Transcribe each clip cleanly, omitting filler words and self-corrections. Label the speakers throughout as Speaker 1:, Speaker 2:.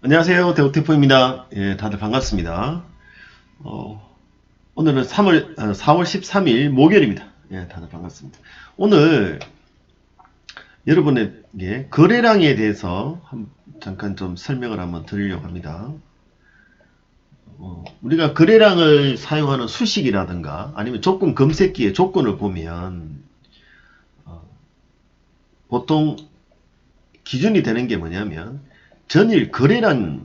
Speaker 1: 안녕하세요. 대우테프입니다. 예, 다들 반갑습니다. 오늘은 4월 13일 목요일입니다. 예, 다들 반갑습니다. 오늘 여러분에게 거래량에 대해서 잠깐 좀 설명을 한번 드리려고 합니다. 우리가 거래량을 사용하는 수식이라든가 아니면 조건 검색기의 조건을 보면 보통 기준이 되는 게 뭐냐면 전일 거래량이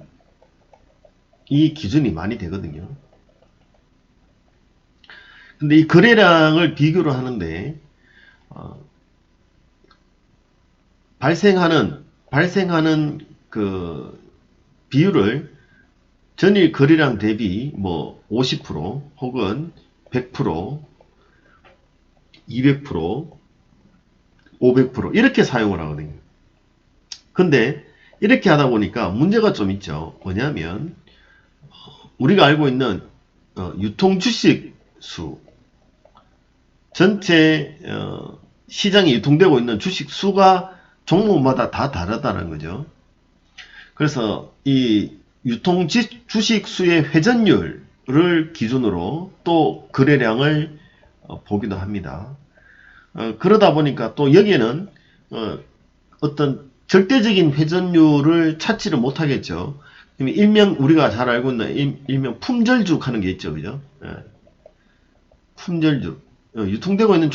Speaker 1: 기준이 많이 되거든요. 근데 이 거래량을 비교를 하는데 발생하는 그 비율을 전일 거래량 대비 뭐 50% 혹은 100%, 200%, 500% 이렇게 사용을 하거든요. 근데 이렇게 하다 보니까 문제가 좀 있죠. 뭐냐면 우리가 알고 있는 유통 주식 수, 전체 시장에 유통되고 있는 주식 수가 종목마다 다 다르다는 거죠. 그래서 이 유통 주식 수의 회전율을 기준으로 또 거래량을 보기도 합니다. 그러다 보니까 또 여기에는 어떤 절대적인 회전율을 찾지를 못하겠죠. 일명 우리가 잘 알고 있는 일명 품절죽 하는 게 있죠, 그죠? 품절죽. 유통되고 있는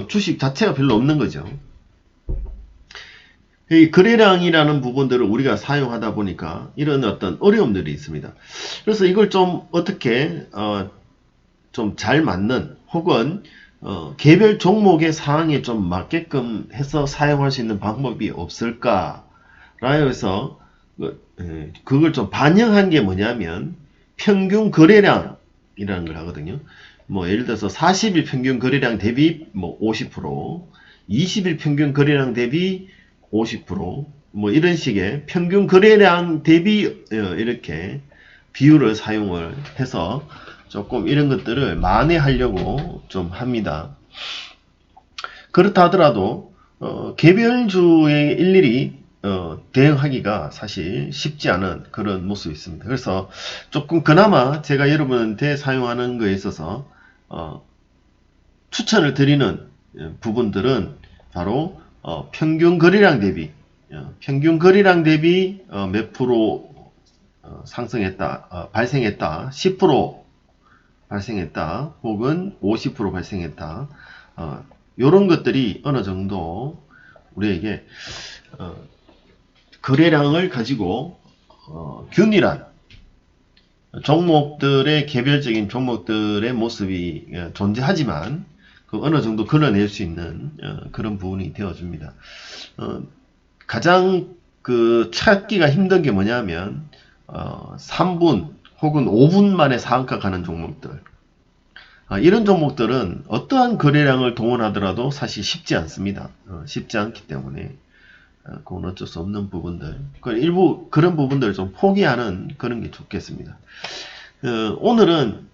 Speaker 1: 주식 자체가 별로 없는 거죠. 이 거래량이라는 부분들을 우리가 사용하다 보니까 이런 어떤 어려움들이 있습니다. 그래서 이걸 좀 어떻게 좀 잘 맞는 혹은 개별 종목의 상황에 좀 맞게끔 해서 사용할 수 있는 방법이 없을까? 라고 해서 그걸 좀 반영한 게 뭐냐면 평균 거래량이라는 걸 하거든요. 뭐 예를 들어서 40일 평균 거래량 대비 뭐 50%, 20일 평균 거래량 대비 50%뭐 이런 식의 평균 거래량 대비 이렇게 비율을 사용을 해서 조금 이런 것들을 만회하려고 좀 합니다. 그렇다 하더라도 개별주에 일일이 대응하기가 사실 쉽지 않은 그런 모습이 있습니다. 그래서 조금 그나마 제가 여러분한테 사용하는 거에 있어서 추천을 드리는 부분들은 바로 평균 거래량 대비 몇 프로 상승했다, 발생했다, 10% 발생했다, 혹은 50% 발생했다. 이런 것들이 어느 정도 우리에게 거래량을 가지고 균일한 종목들의 개별적인 종목들의 모습이 존재하지만 그 어느 정도 걸러낼 수 있는 그런 부분이 되어줍니다. 가장 그 찾기가 힘든 게 뭐냐면 3분 혹은 5분 만에 상한가 가는 종목들, 이런 종목들은 어떠한 거래량을 동원하더라도 사실 쉽지 않습니다. 쉽지 않기 때문에 그건 어쩔 수 없는 부분들, 일부 그런 부분들을 좀 포기하는 그런 게 좋겠습니다. 오늘은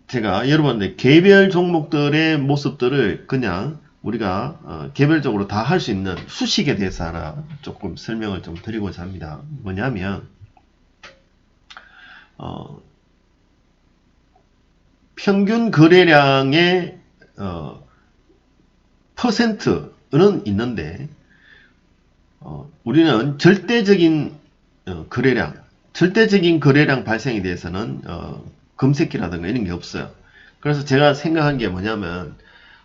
Speaker 1: 제가 여러분들 개별 종목들의 모습들을 그냥 우리가 개별적으로 다 할 수 있는 수식에 대해서 하나 조금 설명을 좀 드리고자 합니다. 뭐냐면 평균 거래량의 퍼센트는 있는데 우리는 절대적인 거래량 발생에 대해서는 검색기라든가 이런 게 없어요. 그래서 제가 생각한 게 뭐냐면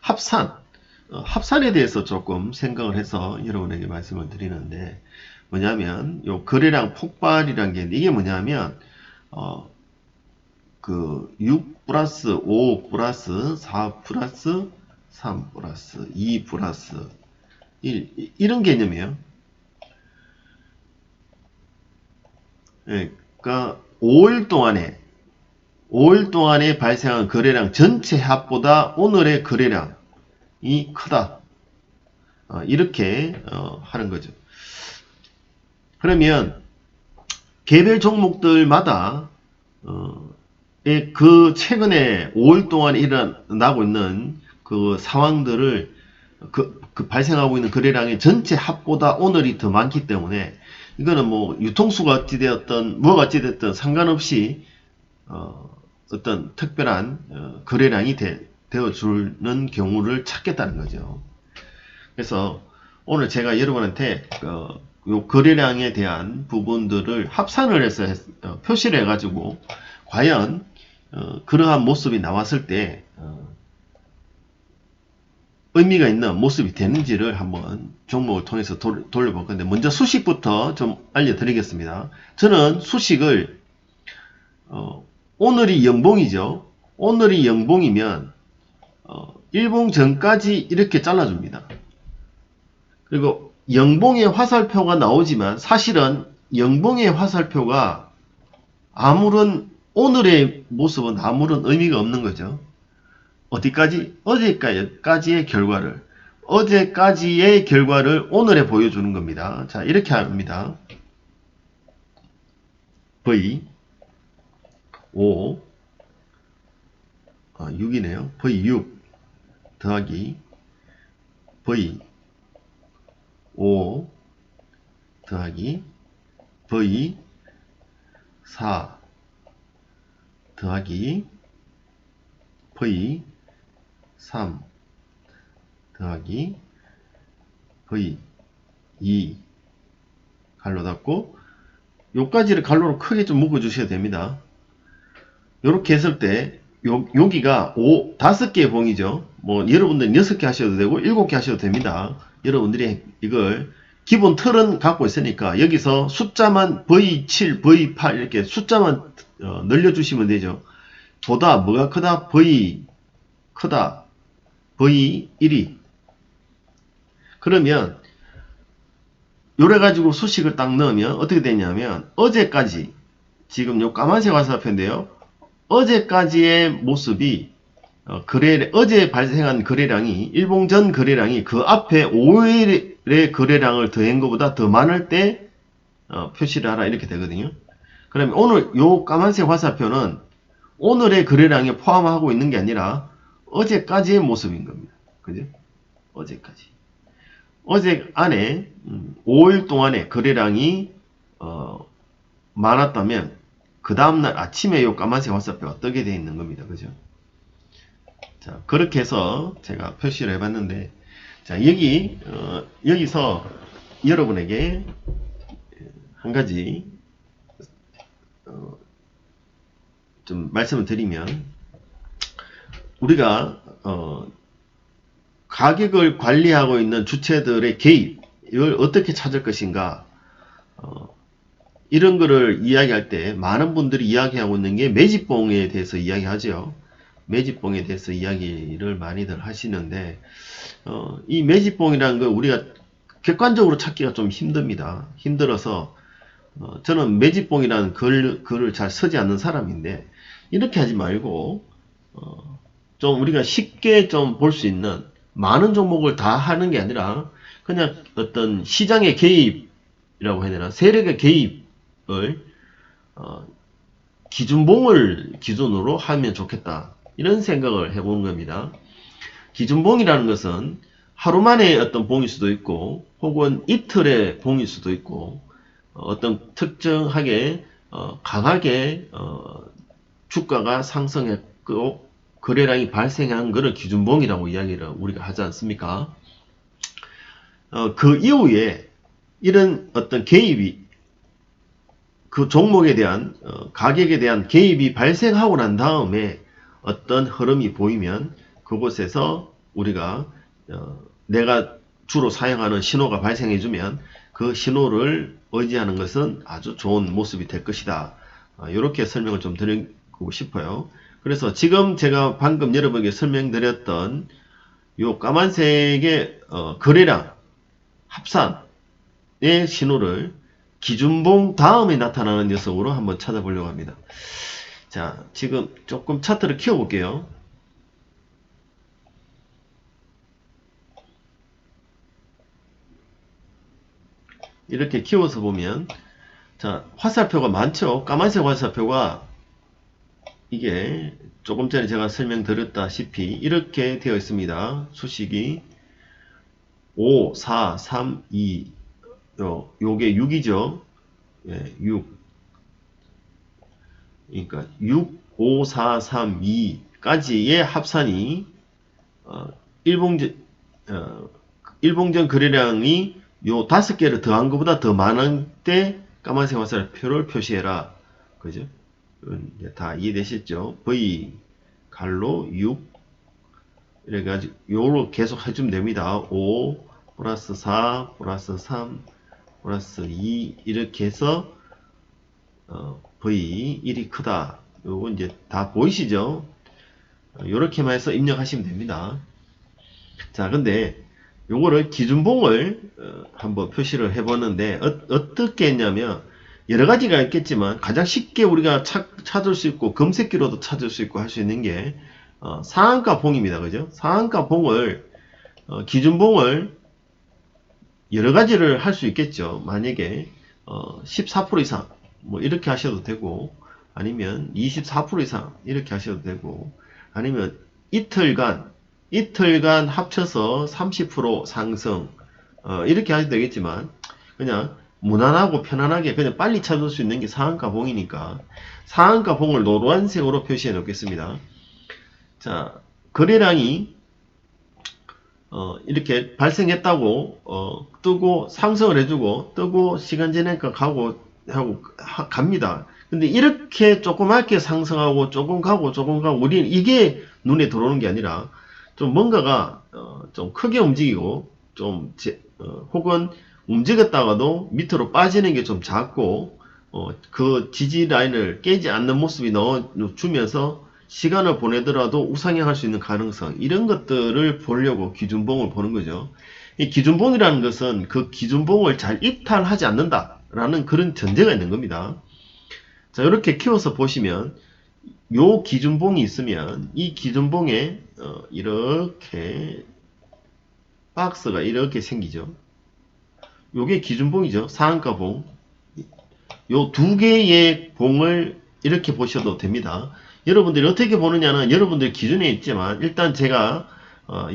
Speaker 1: 합산에 대해서 조금 생각을 해서 여러분에게 말씀을 드리는데, 뭐냐면 요 거래량 폭발이란 게 이게 뭐냐면 그 6 플러스 5 플러스 4 플러스 3 플러스 2 플러스 1 이런 개념이에요. 그러니까 5일 동안에 발생한 거래량 전체 합보다 오늘의 거래량이 크다. 이렇게 하는 거죠. 그러면 개별 종목들마다 그 최근에 5일 동안 일어나고 있는 그 상황들을 그 발생하고 있는 거래량의 전체 합보다 오늘이 더 많기 때문에 이거는 뭐 유통수가 어찌되었든 뭐가 어찌됐든 상관없이 어떤 특별한 거래량이 되어주는 경우를 찾겠다는 거죠. 그래서 오늘 제가 여러분한테 요 거래량에 대한 부분들을 합산을 해서 표시를 해가지고 과연 그러한 모습이 나왔을 때 의미가 있는 모습이 되는지를 한번 종목을 통해서 돌려볼 건데, 먼저 수식부터 좀 알려드리겠습니다. 저는 수식을 오늘이 연봉이죠. 오늘이 연봉이면 일봉 전까지 이렇게 잘라줍니다. 그리고 연봉의 화살표가 나오지만 사실은 연봉의 화살표가 오늘의 모습은 아무런 의미가 없는 거죠. 어디까지? 어제까지의 결과를 오늘에 보여주는 겁니다. 자, 이렇게 합니다. V 5 6이네요. V 6 더하기 V 5 더하기 V 4 더하기 V 3 더하기 V 2 갈로 닫고 요까지를 갈로로 크게 좀 묶어 주셔야 됩니다. 요렇게 했을 때 여기가 5개의 봉이죠. 뭐 여러분들은 6개 하셔도 되고 7개 하셔도 됩니다. 여러분들이 이걸 기본 틀은 갖고 있으니까 여기서 숫자만 V7, V8 이렇게 숫자만 늘려주시면 되죠. 보다 뭐가 크다? V 크다. V1이. 그러면 요래 가지고 수식을 딱 넣으면 어떻게 되냐면 어제까지, 지금 요 까만색 화살표인데요. 어제까지의 모습이 어제 발생한 거래량이, 일봉 전 거래량이 그 앞에 5일의 거래량을 더한 것보다 더 많을 때 표시를 하라 이렇게 되거든요. 그러면 오늘 요 까만색 화살표는 오늘의 거래량에 포함하고 있는 게 아니라 어제까지의 모습인 겁니다. 그죠? 어제까지. 어제 안에 5일 동안의 거래량이 많았다면 그 다음날 아침에 요 까만색 화살표가 뜨게 되어 있는 겁니다. 그죠? 자, 그렇게 해서 제가 표시를 해봤는데, 자, 여기서 여러분에게 한 가지 좀 말씀을 드리면, 우리가 가격을 관리하고 있는 주체들의 개입을 어떻게 찾을 것인가, 이런 거를 이야기할 때 많은 분들이 이야기하고 있는 게 매집봉에 대해서 이야기하죠. 매집봉에 대해서 이야기를 많이들 하시는데, 이 매집봉이라는 걸 우리가 객관적으로 찾기가 좀 힘듭니다. 힘들어서 저는 매집봉이라는 글을 잘 쓰지 않는 사람인데, 이렇게 하지 말고 좀 우리가 쉽게 좀 볼 수 있는, 많은 종목을 다 하는 게 아니라 그냥 어떤 시장의 개입이라고 해야 되나, 세력의 개입을 기준봉을 기준으로 하면 좋겠다, 이런 생각을 해보는 겁니다. 기준봉이라는 것은 하루 만에 어떤 봉일 수도 있고, 혹은 이틀의 봉일 수도 있고, 어떤 특정하게 강하게 주가가 상승했고 거래량이 발생한 것을 기준봉이라고 이야기를 우리가 하지 않습니까? 그 이후에 이런 어떤 개입이, 그 종목에 대한 가격에 대한 개입이 발생하고 난 다음에 어떤 흐름이 보이면 그곳에서 우리가 내가 주로 사용하는 신호가 발생해주면 그 신호를 의지하는 것은 아주 좋은 모습이 될 것이다. 이렇게 설명을 좀 드리고 싶어요. 그래서 지금 제가 방금 여러분에게 설명드렸던 요 까만색의 거래량 합산의 신호를 기준봉 다음에 나타나는 녀석으로 한번 찾아보려고 합니다. 자, 지금 조금 차트를 키워볼게요. 이렇게 키워서 보면, 자, 화살표가 많죠? 까만색 화살표가 이게 조금 전에 제가 설명드렸다시피 이렇게 되어 있습니다. 수식이 5, 4, 3, 2, 요게 6이죠. 예, 6. 그러니까 6, 5, 4, 3, 2까지의 합산이 일봉전 일봉전 거래량이 요 5개를 더한 것보다 더 많은 때 까만색 화살표를 표시해라. 그죠? 이제 다 이해되셨죠? V 갈로 6 이래가지고 요로 계속 해주면 됩니다. 5 플러스 4 플러스 3 플러스 2 이렇게 해서 V 1이 크다. 요거 이제 다 보이시죠? 요렇게만 해서 입력하시면 됩니다. 자, 근데 요거를 기준봉을 한번 표시를 해보는데 어떻게 했냐면 여러 가지가 있겠지만 가장 쉽게 우리가 찾을 수 있고 검색기로도 찾을 수 있고 할 수 있는 게 상한가 봉입니다. 그죠? 상한가 봉을 기준봉을 여러 가지를 할 수 있겠죠. 만약에 14% 이상 뭐 이렇게 하셔도 되고 아니면 24% 이상 이렇게 하셔도 되고 아니면 이틀간 합쳐서 30% 상승 이렇게 하셔도 되겠지만 그냥 무난하고 편안하게 그냥 빨리 찾을 수 있는 게 상한가 봉이니까 상한가 봉을 노란색으로 표시해 놓겠습니다. 자, 거래량이 이렇게 발생했다고 뜨고 상승을 해주고 뜨고 시간 지나니까 가고 하고 갑니다. 근데 이렇게 조그맣게 상승하고 조금 가고 우리는 이게 눈에 들어오는 게 아니라 좀 뭔가가 좀 크게 움직이고 좀 혹은 움직였다가도 밑으로 빠지는 게 좀 작고 그 지지 라인을 깨지 않는 모습이 넣어주면서 시간을 보내더라도 우상향할 수 있는 가능성 이런 것들을 보려고 기준봉을 보는 거죠. 이 기준봉이라는 것은 그 기준봉을 잘 이탈하지 않는다라는 그런 전제가 있는 겁니다. 자, 이렇게 키워서 보시면 요 기준봉이 있으면 이 기준봉에 이렇게 박스가 이렇게 생기죠. 요게 기준봉이죠. 상한가 봉. 요 두 개의 봉을 이렇게 보셔도 됩니다. 여러분들이 어떻게 보느냐는 여러분들 기준에 있지만 일단 제가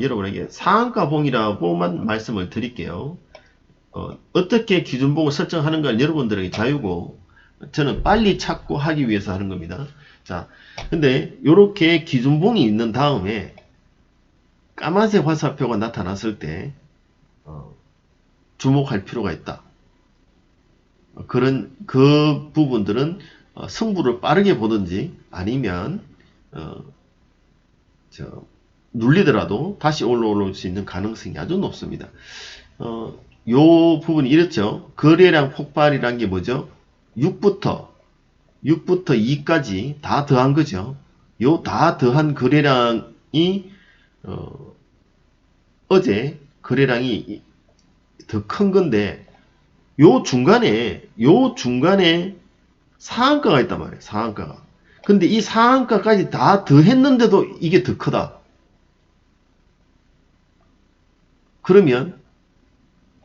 Speaker 1: 여러분에게 상한가 봉이라고만 말씀을 드릴게요. 어떻게 기준봉을 설정하는가 여러분들에게 자유고 저는 빨리 찾고 하기 위해서 하는 겁니다. 자, 근데 이렇게 기준봉이 있는 다음에 까만색 화살표가 나타났을 때 주목할 필요가 있다. 그 부분들은 승부를 빠르게 보든지 아니면 눌리더라도 다시 올라올 수 있는 가능성이 아주 높습니다. 요 부분이 이렇죠. 거래량 폭발이란 게 뭐죠? 6부터 2까지 다 더한 거죠. 요 다 더한 거래량이 어제 거래량이 더 큰 건데 요 중간에 상한가가 있단 말이에요. 상한가가. 근데 이 상한가까지 다 더했는데도 이게 더 크다. 그러면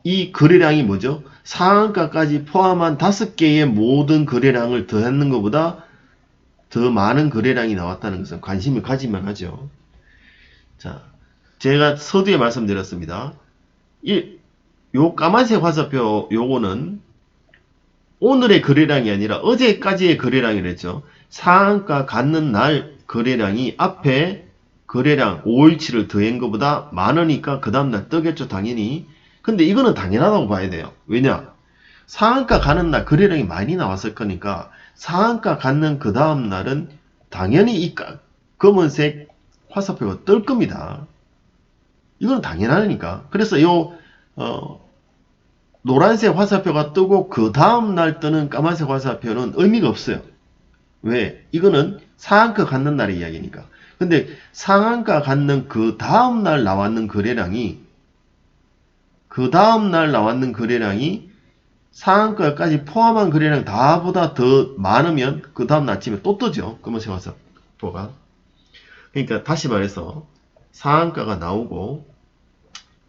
Speaker 1: 이 거래량이 뭐죠? 상한가까지 포함한 5개의 모든 거래량을 더했는 것보다 더 많은 거래량이 나왔다는 것은 관심을 가지만 하죠. 자, 제가 서두에 말씀드렸습니다. 요 까만색 화살표 요거는 오늘의 거래량이 아니라 어제까지의 거래량이랬죠. 상한가 갖는 날 거래량이 앞에 거래량 5일치를 더한 것보다 많으니까 그 다음날 뜨겠죠, 당연히. 근데 이거는 당연하다고 봐야 돼요. 왜냐? 상한가 가는 날 거래량이 많이 나왔을 거니까 상한가 갖는 그 다음날은 당연히 이 검은색 화살표가 뜰 겁니다. 이건 당연하니까. 그래서 요 노란색 화살표가 뜨고 그 다음날 뜨는 까만색 화살표는 의미가 없어요. 왜? 이거는 상한가 갖는 날의 이야기니까. 근데 상한가 갖는 그 다음날 나왔는 거래량이 상한가까지 포함한 거래량 다보다 더 많으면 그 다음 아침에 또 뜨죠. 검은색 화살표가. 그러니까 다시 말해서 상한가가 나오고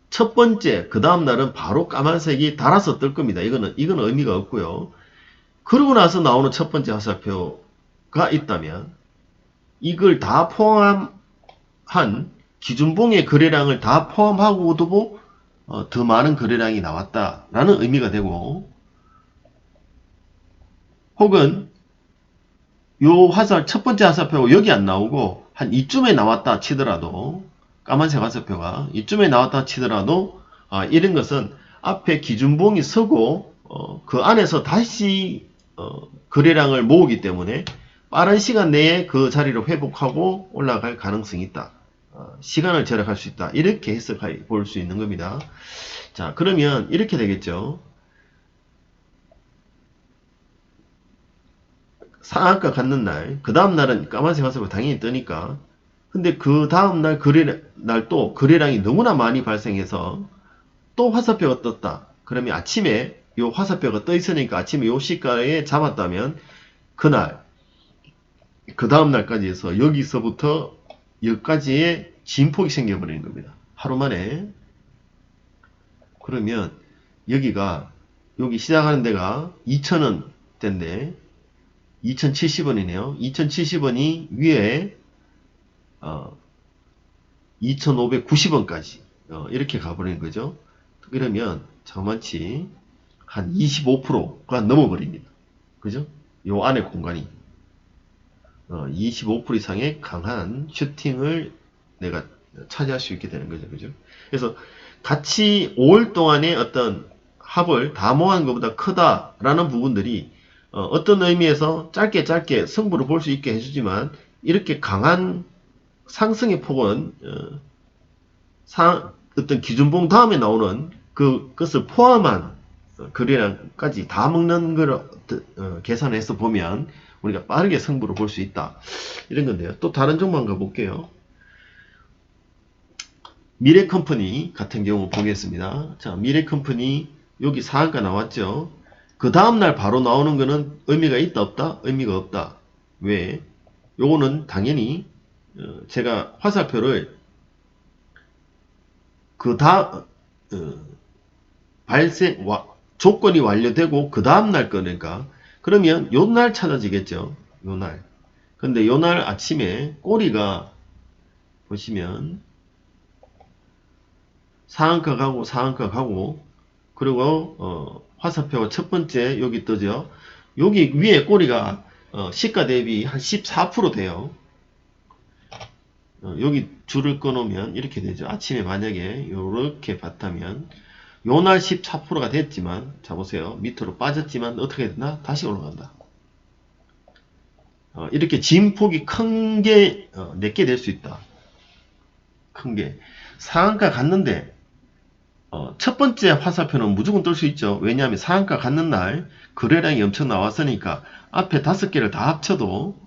Speaker 1: 첫 번째 그 다음 날은 바로 까만색이 달아서 뜰 겁니다. 이거는 의미가 없고요. 그러고 나서 나오는 첫 번째 화살표가 있다면 이걸 다 포함한 기준봉의 거래량을 다 포함하고도 더 많은 거래량이 나왔다라는 의미가 되고 혹은 요 화살 첫 번째 화살표가 여기 안 나오고 한 이쯤에 나왔다 치더라도 까만색 화살표가 이쯤에 나왔다 치더라도 이런 것은 앞에 기준봉이 서고 그 안에서 다시 거래량을 모으기 때문에 빠른 시간 내에 그 자리를 회복하고 올라갈 가능성이 있다. 시간을 절약할 수 있다. 이렇게 해석해 볼 수 있는 겁니다. 자, 그러면 이렇게 되겠죠. 상한가 갖는 날, 그 다음날은 까만색 화살표 당연히 뜨니까. 근데 그 다음날 날 또 거래량이 너무나 많이 발생해서 또 화살표가 떴다. 그러면 아침에 요 화살표가 떠 있으니까 아침에 요 시가에 잡았다면 그날, 그 다음날까지 해서 여기서부터 여기까지의 진폭이 생겨버리는 겁니다. 하루 만에. 그러면 여기 시작하는 데가 2,000원대인데 2,070원이네요. 2,070원이 위에 2,590원까지 이렇게 가버리는 거죠. 그러면 저만치 한 25%가 넘어버립니다. 그죠? 요 안에 공간이 25% 이상의 강한 슈팅을 내가 차지할 수 있게 되는 거죠. 그죠? 그래서 같이 5월 동안의 어떤 합을 다 모은 것보다 크다라는 부분들이 어떤 의미에서 짧게 승부를 볼 수 있게 해주지만 이렇게 강한 상승의 폭은 어떤 기준봉 다음에 나오는 그것을 포함한 거래량까지 다 먹는 걸 계산해서 보면 우리가 빠르게 승부를 볼 수 있다. 이런 건데요. 또 다른 종목 한번 가볼게요. 미래컴퍼니 같은 경우 보겠습니다. 자, 미래컴퍼니 여기 상한가 나왔죠. 그 다음날 바로 나오는 거는 의미가 있다 없다? 의미가 없다. 왜? 요거는 당연히 제가 화살표를 조건이 완료되고 그 다음날 거니까 그러면 요 날 찾아지겠죠. 요 날. 근데 요 날 아침에 꼬리가 보시면 상한가 가고 그리고 화살표가 첫 번째 여기 뜨죠. 여기 위에 꼬리가 시가 대비 한 14% 돼요. 여기 줄을 끊으면 이렇게 되죠. 아침에 만약에 이렇게 봤다면 요 날 14%가 됐지만 자 보세요. 밑으로 빠졌지만 어떻게 됐나? 다시 올라간다. 이렇게 진폭이 큰 게 내게 될 수 있다. 큰 게 상한가 갔는데 첫 번째 화살표는 무조건 뜰 수 있죠. 왜냐하면 상한가 갔는 날 거래량이 엄청 나왔으니까 앞에 5개를 다 합쳐도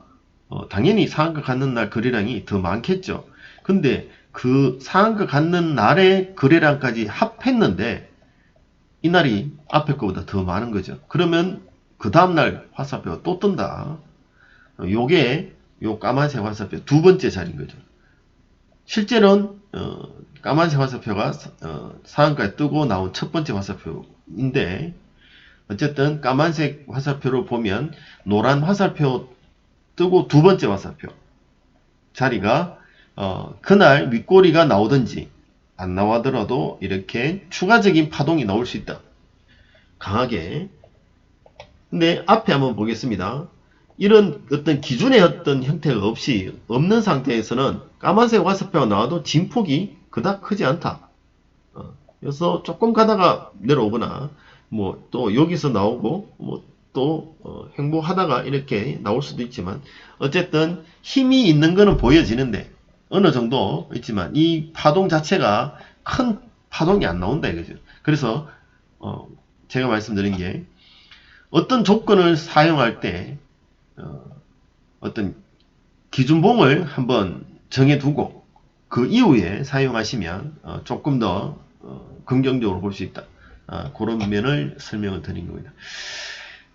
Speaker 1: 당연히 상한가 갔는 날 거래량이 더 많겠죠. 근데 그 상한가 갔는 날의 거래량까지 합했는데 이날이 앞에 거보다 더 많은 거죠. 그러면 그 다음날 화살표가 또 뜬다. 요게 요 까만색 화살표 두 번째 자리인 거죠. 실제로는 까만색 화살표가 상한가에 뜨고 나온 첫 번째 화살표인데 어쨌든 까만색 화살표로 보면 노란 화살표 뜨고 두 번째 화살표 자리가 그날 윗꼬리가 나오든지 안 나오더라도 이렇게 추가적인 파동이 나올 수 있다. 강하게. 근데 앞에 한번 보겠습니다. 이런 어떤 기준의 어떤 형태가 없는 상태에서는 까만색 화살표가 나와도 진폭이 그닥 크지 않다. 그래서 조금 가다가 내려오거나 뭐 또 여기서 나오고 뭐 또 행보하다가 이렇게 나올 수도 있지만 어쨌든 힘이 있는 거는 보여지는데 어느 정도 있지만 이 파동 자체가 큰 파동이 안 나온다 이거죠. 그래서 제가 말씀드린 게 어떤 조건을 사용할 때 어떤 기준봉을 한번 정해두고 그 이후에 사용하시면 조금 더 긍정적으로 볼 수 있다. 그런 면을 설명을 드린 겁니다.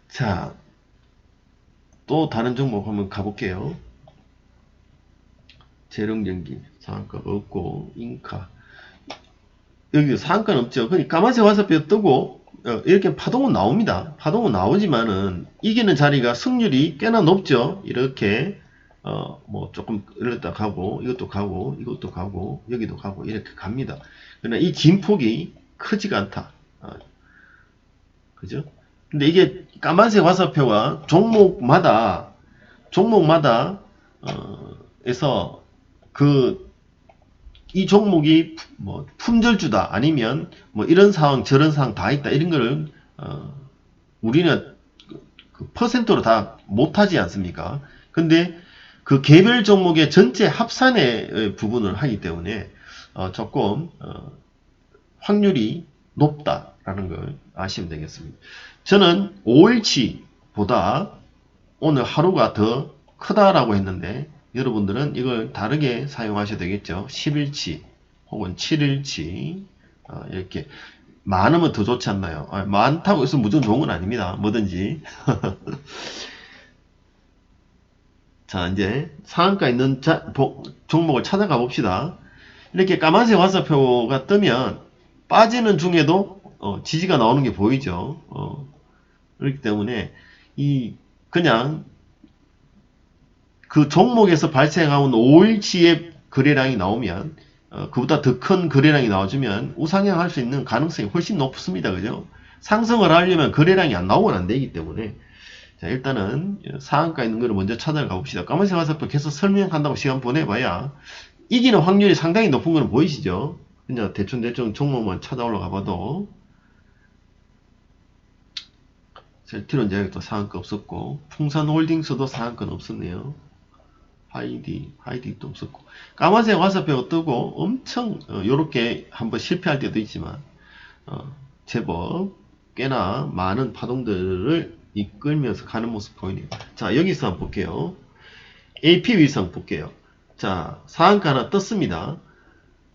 Speaker 1: 자, 또 다른 종목 한번 가볼게요. 재롱전기 상한가가 없고 인카 여기 상한가는 없죠. 그러니까 까만색 화살표 뜨고 이렇게 파동은 나옵니다. 파동은 나오지만은 이기는 자리가 승률이 꽤나 높죠. 이렇게 뭐 조금 이랬다 가고 이것도 가고 이것도 가고 여기도 가고 이렇게 갑니다. 그러나 이 진폭이 크지가 않다. 그죠? 근데 이게 까만색 화살표가 종목마다 에서 이 종목이 뭐 품절주다 아니면 뭐 이런 상황 저런 상황 다 있다 이런 거를 우리는 그 퍼센트로 다 못하지 않습니까? 근데 그 개별 종목의 전체 합산의 부분을 하기 때문에 조금 확률이 높다라는 걸 아시면 되겠습니다. 저는 5일치보다 오늘 하루가 더 크다라고 했는데 여러분들은 이걸 다르게 사용하셔야 되겠죠. 10일치 혹은 7일치 이렇게 많으면 더 좋지 않나요? 많다고 해서 무조건 좋은 건 아닙니다. 뭐든지. 자, 이제 상한가 있는 종목을 찾아가 봅시다. 이렇게 까만색 화살표가 뜨면 빠지는 중에도 지지가 나오는 게 보이죠. 그렇기 때문에 그냥 그 종목에서 발생하는 5일치의 거래량이 나오면 그보다 더 큰 거래량이 나와주면 우상향 할 수 있는 가능성이 훨씬 높습니다. 그죠? 상승을 하려면 거래량이 안 나오면 안 되기 때문에 자, 일단은 상한가 있는 거를 먼저 찾아가 봅시다. 까만색 화살표 계속 설명한다고 시간 보내봐야 이기는 확률이 상당히 높은 거는 보이시죠? 그냥 대충 종목만 찾아 올라가 봐도 셀트론 제약도 상한가 없었고 풍산홀딩스도 상한가는 없었네요. 하이디도 없었고 까만색 화살표가 뜨고 엄청 요렇게 한번 실패할 때도 있지만 제법 꽤나 많은 파동들을 이끌면서 가는 모습 보이네요. 자, 여기서 한번 볼게요. AP 위상 볼게요. 자, 상한가 하나 떴습니다.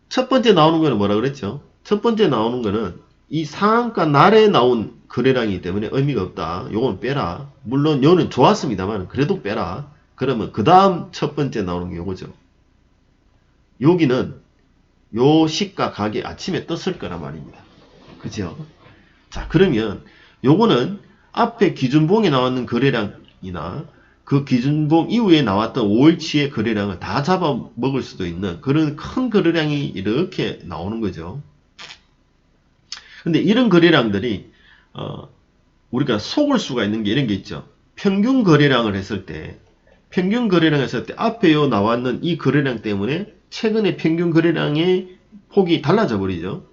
Speaker 1: 첫 번째 나오는 거는 뭐라 그랬죠? 첫 번째 나오는 거는 이 상한가 날에 나온 거래량이기 때문에 의미가 없다. 요건 빼라. 물론 요는 좋았습니다만 그래도 빼라. 그러면 그 다음 첫 번째 나오는 게 요거죠. 여기는 요 시가 가게 아침에 떴을 거란 말입니다. 그죠? 자, 그러면 요거는 앞에 기준봉에 나왔는 거래량이나 그 기준봉 이후에 나왔던 5일치의 거래량을 다 잡아먹을 수도 있는 그런 큰 거래량이 이렇게 나오는 거죠. 근데 이런 거래량들이 우리가 속을 수가 있는 게 이런 게 있죠. 평균 거래량을 했을 때 앞에 나왔는 이 거래량 때문에 최근에 평균 거래량의 폭이 달라져 버리죠.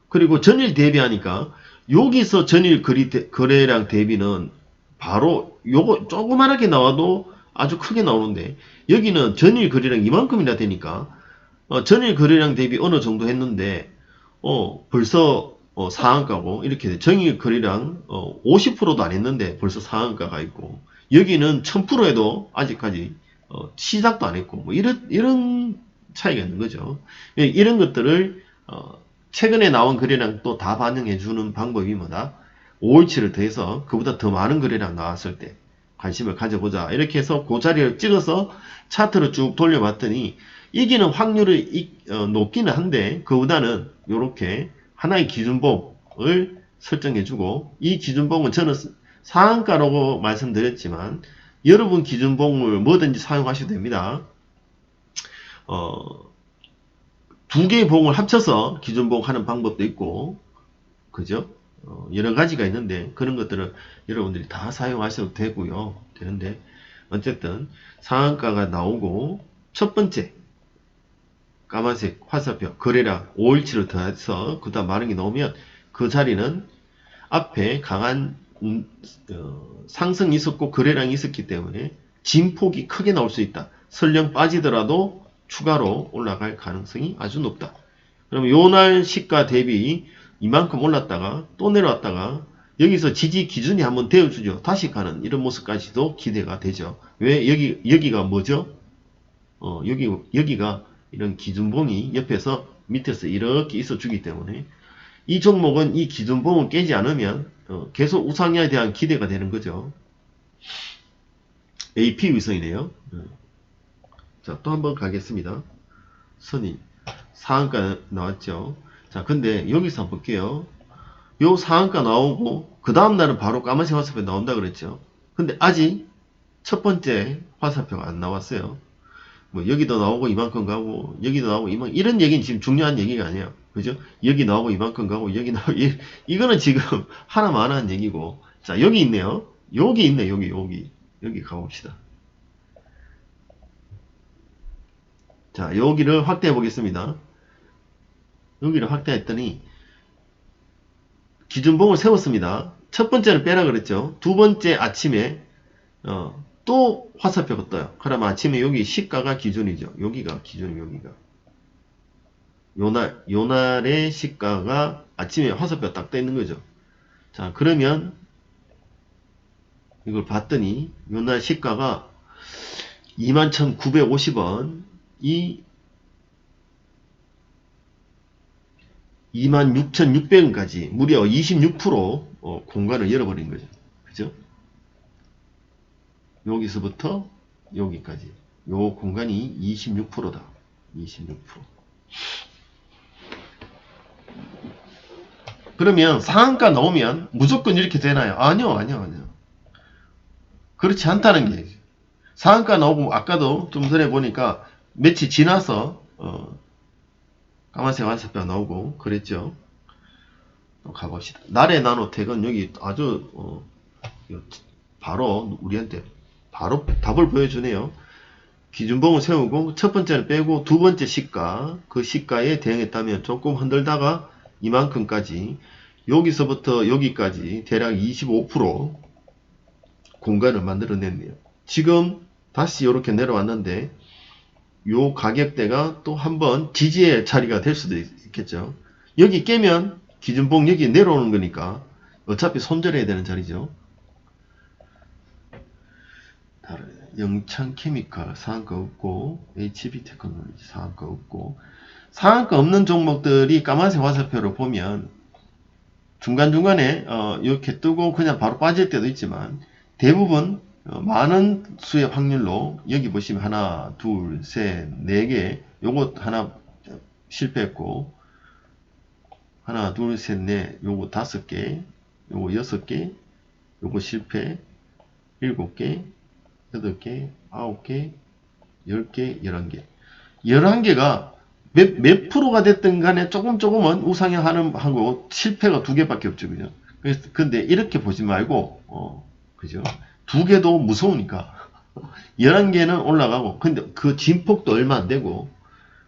Speaker 1: 그리고 전일 대비하니까 여기서 전일 거래량 대비는 바로 요거 조그만하게 나와도 아주 크게 나오는데 여기는 전일 거래량 이만큼이나 되니까 전일 거래량 대비 어느 정도 했는데 벌써 상한가고 이렇게 돼. 전일 거래량 50%도 안 했는데 벌써 상한가가 있고 여기는 1000%에도 아직까지 시작도 안 했고 뭐 이런 차이가 있는 거죠. 이런 것들을 최근에 나온 거래량 또 다 반영해 주는 방법이 뭐다? 5일치를 더해서 그보다 더 많은 거래량 나왔을 때 관심을 가져보자. 이렇게 해서 그 자리를 찍어서 차트를 쭉 돌려봤더니 이기는 확률이 높기는 한데 그보다는 이렇게 하나의 기준봉을 설정해주고 이 기준봉은 저는 상한가라고 말씀드렸지만 여러분 기준봉을 뭐든지 사용하셔도 됩니다. 두 개의 봉을 합쳐서 기준봉 하는 방법도 있고 그죠? 여러 가지가 있는데 그런 것들을 여러분들이 다 사용하셔도 되는데 어쨌든 상한가가 나오고 첫 번째 까만색 화살표 거래량 5일치를 더해서 그 다음 많은 게 나오면 그 자리는 앞에 강한 상승이 있었고 거래량이 있었기 때문에 진폭이 크게 나올 수 있다. 설령 빠지더라도 추가로 올라갈 가능성이 아주 높다. 그럼 요날 시가 대비 이만큼 올랐다가 또 내려왔다가 여기서 지지 기준이 한번 되어주죠. 다시 가는 이런 모습까지도 기대가 되죠. 왜 여기가 뭐죠? 여기가 이런 기준봉이 옆에서 밑에서 이렇게 있어 주기 때문에 이 종목은 이 기준봉을 깨지 않으면 계속 우상향에 대한 기대가 되는 거죠. AP 위성이네요. 자, 또 한번 가겠습니다. 선이 상한가 나왔죠. 자, 근데 여기서 한번 볼게요. 요 상한가 나오고 그 다음날은 바로 까만색 화살표 나온다 그랬죠. 근데 아직 첫 번째 화살표가 안 나왔어요. 뭐 여기도 나오고 이만큼 가고 여기도 나오고 이만큼 이런 얘기는 지금 중요한 얘기가 아니에요. 그죠? 여기 나오고 이만큼 가고 여기 나오고 이거는 지금 하나만 한 얘기고. 자, 여기 있네요. 여기 있네. 여기 가봅시다. 자, 여기를 확대해 보겠습니다. 여기를 확대했더니 기준봉을 세웠습니다. 첫 번째는 빼라 그랬죠. 두 번째 아침에 또 화살표가 떠요. 그러면 아침에 여기 시가가 기준이죠. 여기가 기준, 여기가. 요날의 시가가 아침에 화살표가 딱 떠 있는 거죠. 자, 그러면 이걸 봤더니 요날 시가가 21,950원이 26,600원까지 무려 26% 공간을 열어버린 거죠. 그죠? 여기서부터 여기까지 요 공간이 26%다. 26%. 그러면 상한가 나오면 무조건 이렇게 되나요? 아니요. 그렇지 않다는 게 상한가 나오고 아까도 좀 전에 보니까 며칠 지나서 까만색 화살표가 나오고 그랬죠. 또 가봅시다. 날의 나노텍은 여기 아주 바로 우리한테 바로 답을 보여주네요. 기준봉을 세우고 첫 번째는 빼고 두 번째 시가, 그 시가에 대응했다면 조금 흔들다가 이만큼까지 여기서부터 여기까지 대략 25% 공간을 만들어냈네요. 지금 다시 이렇게 내려왔는데 요 가격대가 또 한번 지지의 자리가 될 수도 있겠죠. 여기 깨면 기준봉 여기 내려오는 거니까 어차피 손절해야 되는 자리죠. 영창케미칼 상한가 없고 HB테크놀로지 상한가 없고 상한가 없는 종목들이 까만색 화살표를 보면 중간중간에 이렇게 뜨고 그냥 바로 빠질 때도 있지만 대부분 많은 수의 확률로 여기 보시면 하나, 둘, 셋, 네 개 요거 하나 실패했고 하나, 둘, 셋, 넷 요거 5개 요거 6개 요거 실패 7개 8개 9개 10개 11개 11개가 몇 프로가 됐든 간에 조금은 우상향하는 하고 실패가 2개밖에 없죠. 그죠? 근데 이렇게 보지 말고 그죠? 2개도 무서우니까 11개는 올라가고 근데 그 진폭도 얼마 안 되고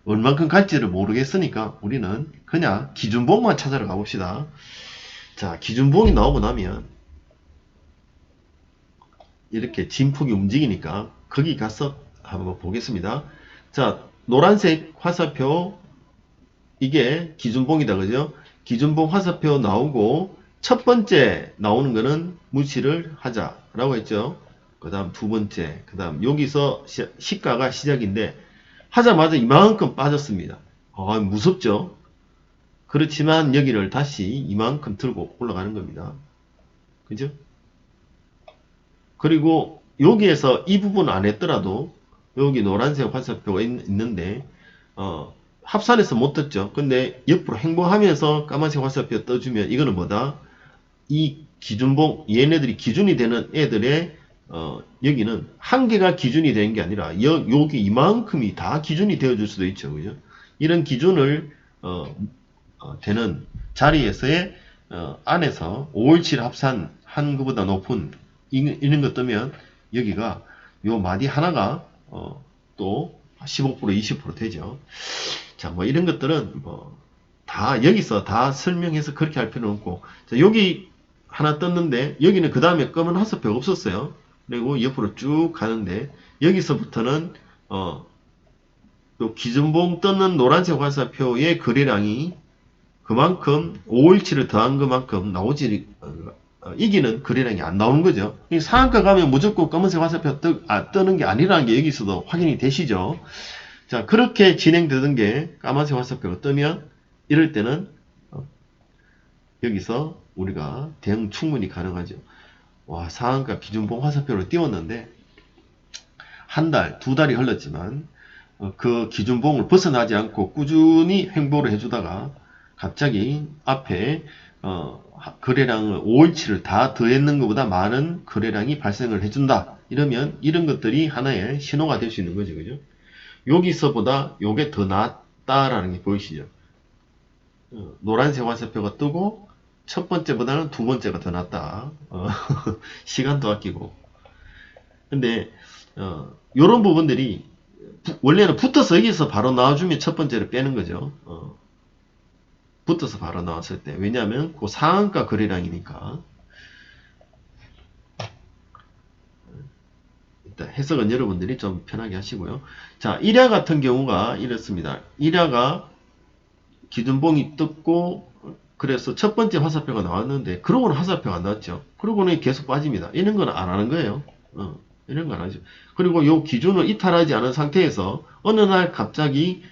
Speaker 1: 얼만큼 갈지를 모르겠으니까 우리는 그냥 기준봉만 찾아러 가봅시다. 자, 기준봉이 나오고 나면 이렇게 진폭이 움직이니까 거기 가서 한번 보겠습니다. 자, 노란색 화살표 이게 기준봉이다. 그죠? 기준봉 화살표 나오고 첫 번째 나오는 거는 무시를 하자라고 했죠. 그 다음 두 번째, 그 다음 여기서 시가가 시작인데 하자마자 이만큼 빠졌습니다. 무섭죠? 그렇지만 여기를 다시 이만큼 들고 올라가는 겁니다. 그죠? 그리고 여기에서 이 부분 안 했더라도 여기 노란색 화살표가 있는데 합산해서 못 떴죠. 근데 옆으로 행보하면서 까만색 화살표 떠주면 이거는 뭐다? 이 기준봉 얘네들이 기준이 되는 애들의 여기는 한 개가 기준이 되는 게 아니라 여기 이만큼이 다 기준이 되어줄 수도 있죠. 그죠? 이런 기준을 되는 자리에서의 안에서 517 합산 한 것보다 높은 이런 것 뜨면 여기가 요 마디 하나가 또 15% 20% 되죠. 자, 뭐 이런 것들은 뭐 다 여기서 다 설명해서 그렇게 할 필요는 없고, 자, 여기 하나 떴는데 여기는 그 다음에 검은 화살표가 없었어요. 그리고 옆으로 쭉 가는데 여기서부터는 요 기준봉 떴는 노란색 화살표의 거래량이 그만큼 517을 더한 것만큼 나오지 이기는 거래량이 안 나오는 거죠. 상한가 가면 무조건 검은색 화살표 뜨는 게 아니라는 게 여기서도 확인이 되시죠. 자, 그렇게 진행되던 게 까만색 화살표가 뜨면 이럴 때는 여기서 우리가 대응 충분히 가능하죠. 와, 상한가 기준봉 화살표를 띄웠는데 한 달, 두 달이 흘렀지만 그 기준봉을 벗어나지 않고 꾸준히 횡보를 해주다가 갑자기 앞에 거래량을 517을 다 더했는 것보다 많은 거래량이 발생을 해준다. 이러면 이런 것들이 하나의 신호가 될 수 있는 거죠. 그죠? 여기서보다 요게 더 낫다라는 게 보이시죠? 노란색 화살표가 뜨고 첫 번째보다는 두 번째가 더 낫다. 시간도 아끼고. 근데 요런 부분들이 원래는 붙어서 여기서 바로 나와주면 첫 번째를 빼는 거죠. 붙어서 바로 나왔을 때. 왜냐하면 그 상한가 거래량이니까. 일단 해석은 여러분들이 좀 편하게 하시고요. 자, 일야 같은 경우가 이렇습니다. 일야가 기준봉이 떴고 그래서 첫 번째 화살표가 나왔는데 그러고는 화살표가 안 나왔죠. 그러고는 계속 빠집니다. 이런 건 안 하는 거예요. 이런 거 안 하죠. 그리고 요 기준을 이탈하지 않은 상태에서 어느 날 갑자기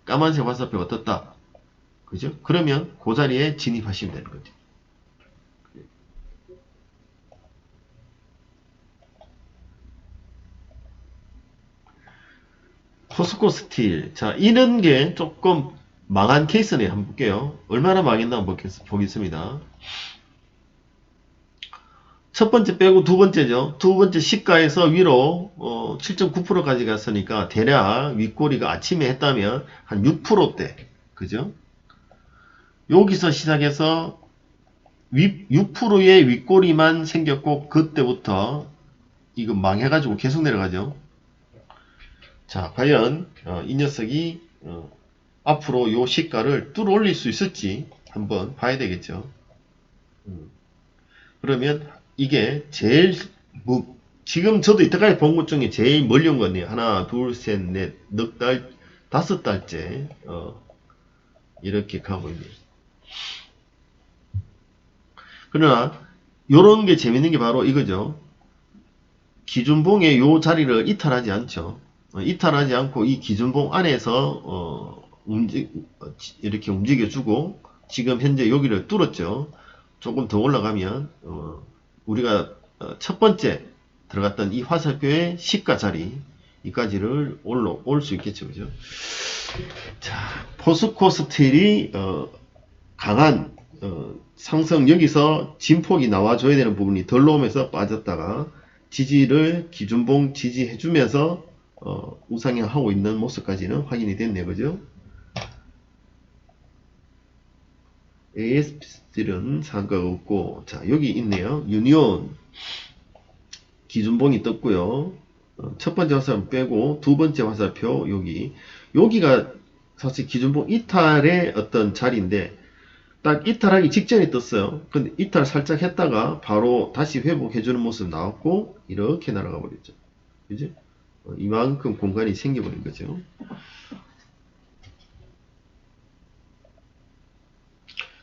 Speaker 1: 까만색 화살표가 떴다. 그죠? 그러면 그 자리에 진입하시면 되는 거죠. 포스코 스틸. 자, 이런 게 조금 망한 케이스네. 한번 볼게요. 얼마나 망했나 한번 보겠습니다. 첫 번째 빼고 두 번째죠. 두 번째 시가에서 위로 7.9%까지 갔으니까 대략 윗꼬리가 아침에 했다면 한 6%대. 그죠? 여기서 시작해서 6%의 윗꼬리만 생겼고 그때부터 이거 망해가지고 계속 내려가죠. 자, 과연 이 녀석이 앞으로 요 시가를 뚫어 올릴 수 있을지 한번 봐야 되겠죠. 그러면 이게 제일 지금 저도 이때까지 본 것 중에 제일 멀리 온 거네요. 하나, 둘, 셋, 넷, 넉 달, 5달째 이렇게 가고 있네요. 그러나 요런 게 재밌는 게 바로 이거죠. 기준봉의 요 자리를 이탈하지 않죠. 이탈하지 않고 이 기준봉 안에서 이렇게 움직여주고 지금 현재 여기를 뚫었죠. 조금 더 올라가면 우리가 첫 번째 들어갔던 이 화살표의 시가 자리 이까지를 올 수 있겠죠. 그죠? 자, 포스코 스틸이 강한 상승, 여기서 진폭이 나와줘야 되는 부분이 덜 나오면서 빠졌다가 지지를 기준봉 지지해주면서 우상향하고 있는 모습까지는 확인이 됐네요. 그죠? ASP들은 상가가 없고, 자, 여기 있네요. 유니온 기준봉이 떴고요. 첫 번째 화살표 빼고 두 번째 화살표 여기가 사실 기준봉 이탈의 어떤 자리인데 딱 이탈하기 직전에 떴어요. 근데 이탈 살짝 했다가 바로 다시 회복해주는 모습 나왔고 이렇게 날아가 버렸죠. 그죠? 이만큼 공간이 생겨버린 거죠.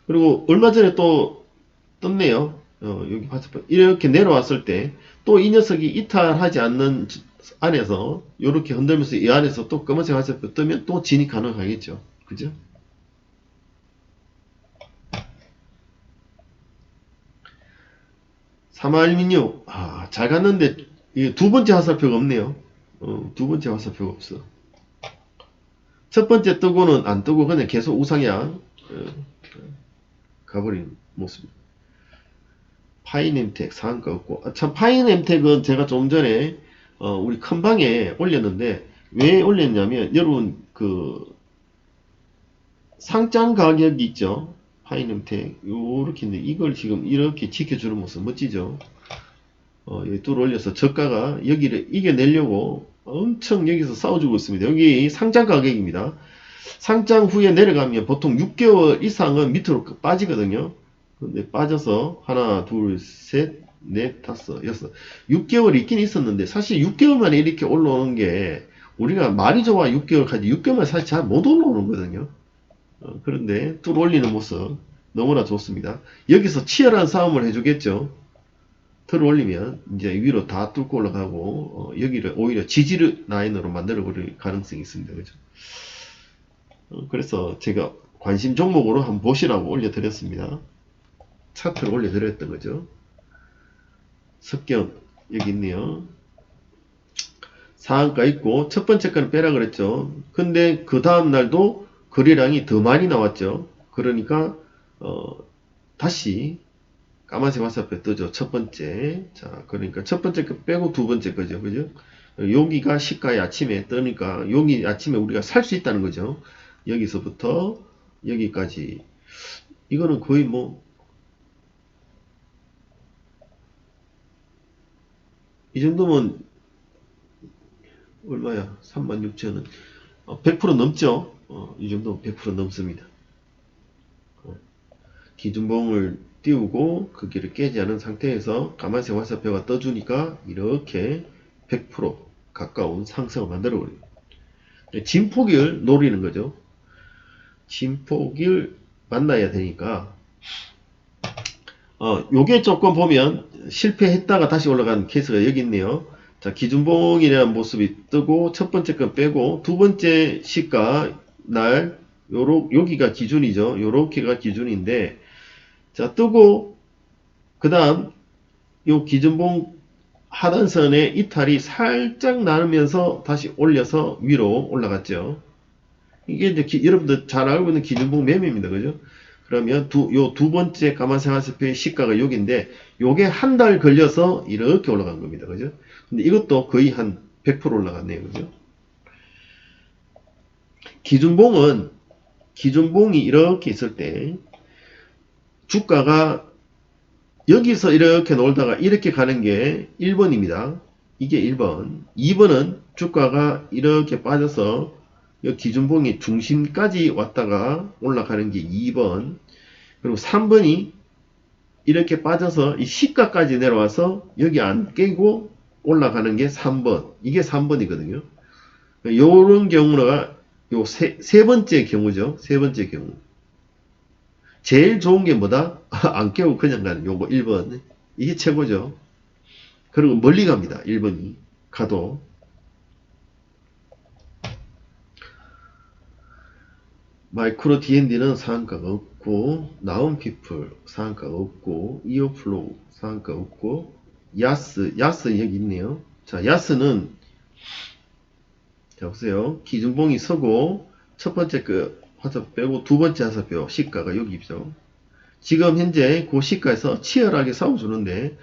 Speaker 1: 그리고 얼마 전에 또 떴네요. 여기 화살표 이렇게 내려왔을 때 또 이 녀석이 이탈하지 않는 안에서 이렇게 흔들면서 이 안에서 또 검은색 화살표 뜨면 또 진입 가능하겠죠. 그죠? 사마알루미늄 잘 갔는데 두 번째 화살표가 없네요. 두 번째 화살표가 없어. 첫 번째 뜨고는 안 뜨고 그냥 계속 우상향 가버린 모습. 파이넴텍 상한가 없고 참 파이넴텍은 제가 좀 전에 우리 큰방에 올렸는데 왜 올렸냐면 여러분 그 상장 가격이 있죠. 파이넴텍 요렇게 있는데 이걸 지금 이렇게 지켜주는 모습 멋지죠. 여기 뚫어 올려서 저가가 여기를 이겨내려고 엄청 여기서 싸워주고 있습니다. 여기 상장 가격입니다. 상장 후에 내려가면 보통 6개월 이상은 밑으로 빠지거든요. 근데 빠져서 하나, 둘, 셋, 넷, 다섯, 여섯 6개월이 있긴 있었는데 사실 6개월 만에 이렇게 올라오는 게 우리가 말이 좋아 6개월까지 6개월만 사실 잘 못 올라오는 거거든요. 그런데 뚫어 올리는 모습 너무나 좋습니다. 여기서 치열한 싸움을 해주겠죠. 틀어 올리면 이제 위로 다 뚫고 올라가고 여기를 오히려 지지 라인으로 만들어 버릴 가능성이 있습니다. 그죠? 그래서 제가 관심 종목으로 한번 보시라고 올려드렸습니다. 차트를 올려드렸던 거죠. 석경 여기 있네요. 상한가 있고 첫 번째 거는 빼라 그랬죠. 근데 그 다음 날도 거래량이 더 많이 나왔죠. 그러니까 다시 까만색 화살표 뜨죠. 첫 번째. 자, 그러니까 첫 번째 거 빼고 두 번째 거죠. 그죠? 여기가 시가에 아침에 뜨니까 여기 아침에 우리가 살 수 있다는 거죠. 여기서부터 여기까지 이거는 거의 뭐 이 정도면 얼마야? 36,000원 100% 넘죠? 이 정도면 100% 넘습니다. 기준봉을 띄우고 그 길을 깨지 않은 상태에서 까만색 화살표가 떠주니까 이렇게 100% 가까운 상승을 만들어 버립니다. 진폭을 노리는 거죠. 진폭을 만나야 되니까 요게 조금 보면 실패했다가 다시 올라간 케이스가 여기 있네요. 자, 기준봉이라는 모습이 뜨고 첫 번째 건 빼고 두 번째 시가 날 여기가 기준이죠. 요렇게가 기준인데 자, 뜨고 그 다음 요 기준봉 하단선의 이탈이 살짝 나누면서 다시 올려서 위로 올라갔죠. 이게 이제 여러분들 잘 알고 있는 기준봉 매매입니다. 그죠? 그러면 요 두 번째 까만색 화살표의 시가가 여기인데 요게 한 달 걸려서 이렇게 올라간 겁니다. 그죠? 근데 이것도 거의 한 100% 올라갔네요. 그죠? 기준봉이 이렇게 있을 때 주가가 여기서 이렇게 놀다가 이렇게 가는 게 1번입니다. 이게 1번. 2번은 주가가 이렇게 빠져서 기준봉이 중심까지 왔다가 올라가는 게 2번. 그리고 3번이 이렇게 빠져서 이 시가까지 내려와서 여기 안 깨고 올라가는 게 3번. 이게 3번이거든요. 요런 경우가 요 세 번째 경우죠. 세 번째 경우. 제일 좋은 게 뭐다? 안 깨고 그냥 가는 요거 1번. 이게 최고죠. 그리고 멀리 갑니다. 1번이. 가도. 마이크로 D&D는 상한가가 없고, 나온피플 상한가가 없고, 이어플로우 상한가가 없고, 야스 여기 있네요. 자, 야스는 자 보세요. 기준봉이 서고 첫 번째 그 화살표 빼고 두 번째 화살표 시가가 여기 있죠. 지금 현재 그 시가에서 치열하게 싸워주는데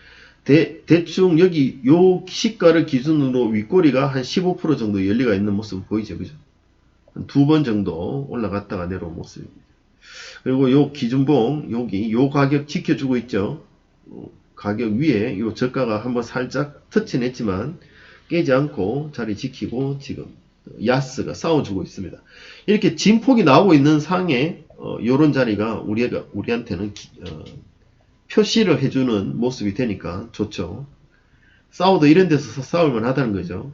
Speaker 1: 대충 여기 요 시가를 기준으로 윗꼬리가 한 15% 정도 열리가 있는 모습 보이죠. 그죠? 한 두 번 정도 올라갔다가 내려온 모습입니다. 그리고 요 기준봉 여기 요 가격 지켜주고 있죠. 가격 위에 요 저가가 한번 살짝 터치냈지만 깨지 않고 자리 지키고 지금 야스가 싸워주고 있습니다. 이렇게 진폭이 나오고 있는 상에 요런 자리가 우리한테는 표시를 해주는 모습이 되니까 좋죠. 싸워도 이런 데서 싸울만 하다는 거죠.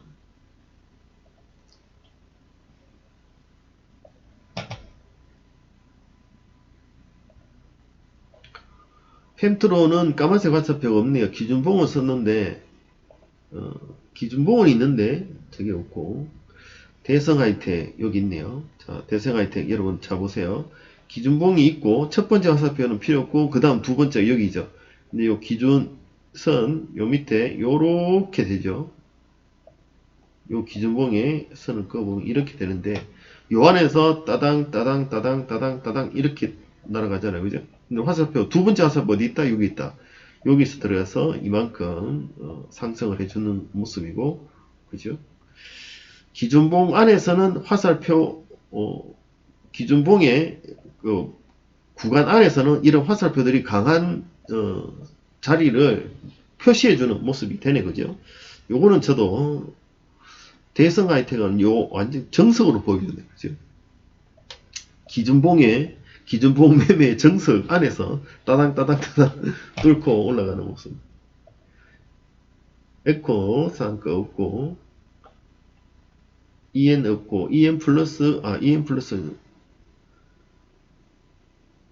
Speaker 1: 펜트로는 까만색 화살표가 없네요. 기준봉을 썼는데 기준봉은 있는데 저게 없고 대성하이텍 여기 있네요. 자, 대성하이텍 여러분 자 보세요. 기준봉이 있고 첫 번째 화살표는 필요 없고 그 다음 두 번째 여기죠. 근데 요 기준선 요 밑에 요렇게 되죠. 요 기준봉에 선을 꺼보면 이렇게 되는데 요 안에서 따당 이렇게 날아가잖아요. 그죠? 근데 화살표 두 번째 화살표 어디 있다? 여기 있다. 여기서 들어가서 이만큼 상승을 해주는 모습이고, 그죠? 기준봉 안에서는 화살표 기준봉의 그 구간 안에서는 이런 화살표들이 강한 자리를 표시해주는 모습이 되네, 그죠? 요거는 저도 대성 하이텍은 요 완전 정석으로 보여주네, 그죠? 기준봉 매매의 정석 안에서 따당 뚫고 올라가는 모습. 에코 상가 없고 EN 없고 EN 플러스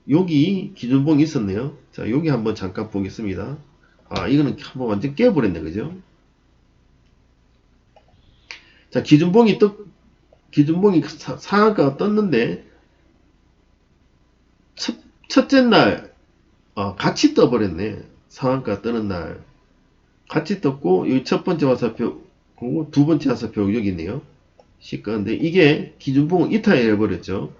Speaker 1: 여기 기준봉이 있었네요. 자, 여기 한번 잠깐 보겠습니다. 이거는 한번 완전 깨버렸네, 그죠? 자, 기준봉이 상한가가 떴는데 첫째 날 같이 떠버렸네. 상한가 뜨는 날 같이 떴고 여기 첫 번째 화살표 그리고 두 번째 화살표 여기 있네요. 시가인데 이게 기준봉을 이탈해버렸죠.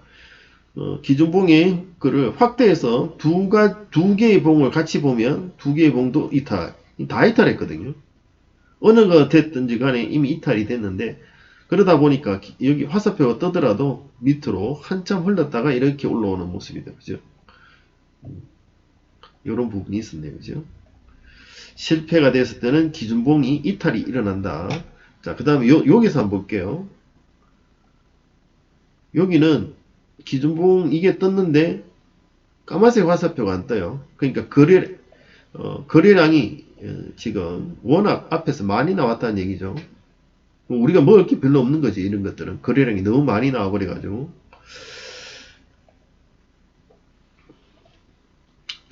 Speaker 1: 기준봉이 그를 확대해서 두 개의 봉을 같이 보면 두 개의 봉도 이탈 다 이탈했거든요. 어느 거 됐든지 간에 이미 이탈이 됐는데, 그러다 보니까 여기 화살표가 뜨더라도 밑으로 한참 흘렀다가 이렇게 올라오는 모습이다. 그죠? 이런 부분이 있었네요. 그죠? 실패가 됐을 때는 기준봉이 이탈이 일어난다. 자, 그 다음에 여기서 한번 볼게요. 여기는 기준봉 이게 떴는데 까만색 화살표가 안 떠요. 그러니까 거래량이 지금 워낙 앞에서 많이 나왔다는 얘기죠. 우리가 먹을 게 별로 없는 거지. 이런 것들은 거래량이 너무 많이 나와 버려가지고.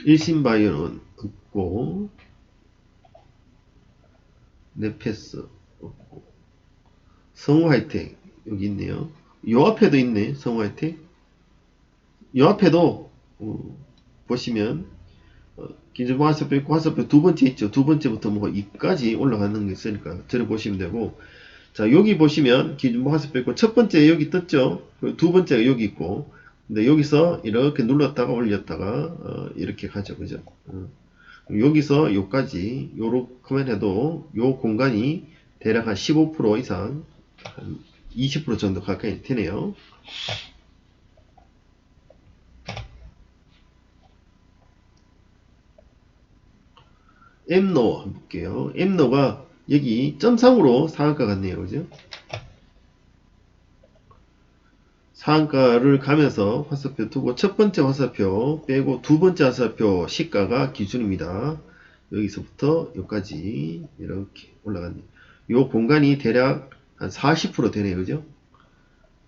Speaker 1: 일신바이오는 없고, 네페스 없고, 성우하이텍 여기 있네요. 요 앞에도 있네. 성우하이텍. 요 앞에도 보시면 기준봉 화살표 있고 화살표 두 번째 있죠. 두 번째부터 뭐 2까지 올라가는 게 있으니까 저를 보시면 되고, 자, 여기 보시면 기준봉 화살표 있고 첫 번째 여기 떴죠. 두 번째가 여기 있고, 근데 여기서 이렇게 눌렀다가 올렸다가 이렇게 가죠. 그죠? 여기서 요까지 요렇게만 해도 요 공간이 대략 한 15% 이상, 한 20% 정도 가까이 되네요. 엠노 한번 볼게요. 엠노가 여기 점상으로 상한가 같네요. 그죠? 상한가를 가면서 화살표 두고 첫 번째 화살표 빼고 두 번째 화살표 시가가 기준입니다. 여기서부터 여기까지 이렇게 올라갔네요. 요 공간이 대략 한 40% 되네요. 그죠?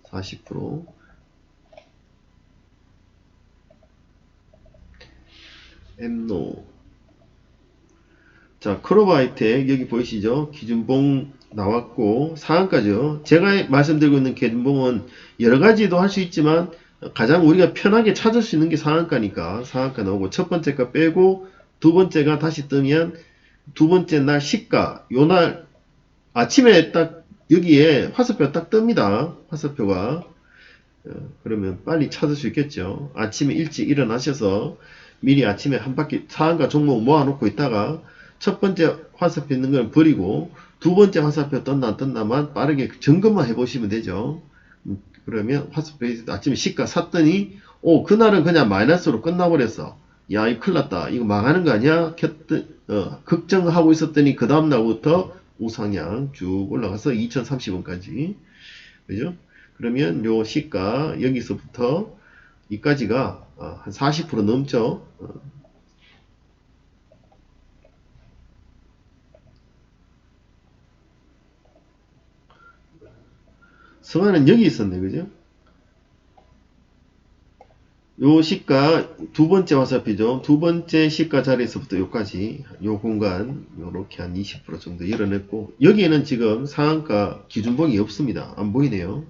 Speaker 1: 40%. 엠노. 자, 크로바이텍 여기 보이시죠? 기준봉 나왔고 상한가죠. 제가 말씀드리고 있는 기준봉은 여러가지도 할 수 있지만 가장 우리가 편하게 찾을 수 있는 게 상한가니까 상한가 나오고 첫 번째가 빼고 두 번째가 다시 뜨면 두 번째 날 시가, 요날 아침에 딱 여기에 화살표가 딱 뜹니다. 화살표가. 그러면 빨리 찾을 수 있겠죠. 아침에 일찍 일어나셔서 미리 아침에 한 바퀴 상한가 종목 모아놓고 있다가 첫 번째 화살표 있는 걸 버리고 두 번째 화살표 떴나 안 떴나만 빠르게 점검만 해보시면 되죠. 그러면 화살표 아침에 시가 샀더니 그날은 그냥 마이너스로 끝나버렸어. 야, 이거 큰일 났다. 이거 망하는 거 아니야? 걱정하고 있었더니 그 다음날부터 우상향 쭉 올라가서 2030원까지. 그죠? 그러면 요 시가 여기서부터 이까지가 한 40% 넘죠. 성화는 여기 있었네. 그죠? 요 시가 두 번째 화살표죠. 두 번째 시가 자리에서부터 요까지 요 공간 요렇게 한 20% 정도 열어냈고 여기에는 지금 상한가 기준봉이 없습니다. 안 보이네요.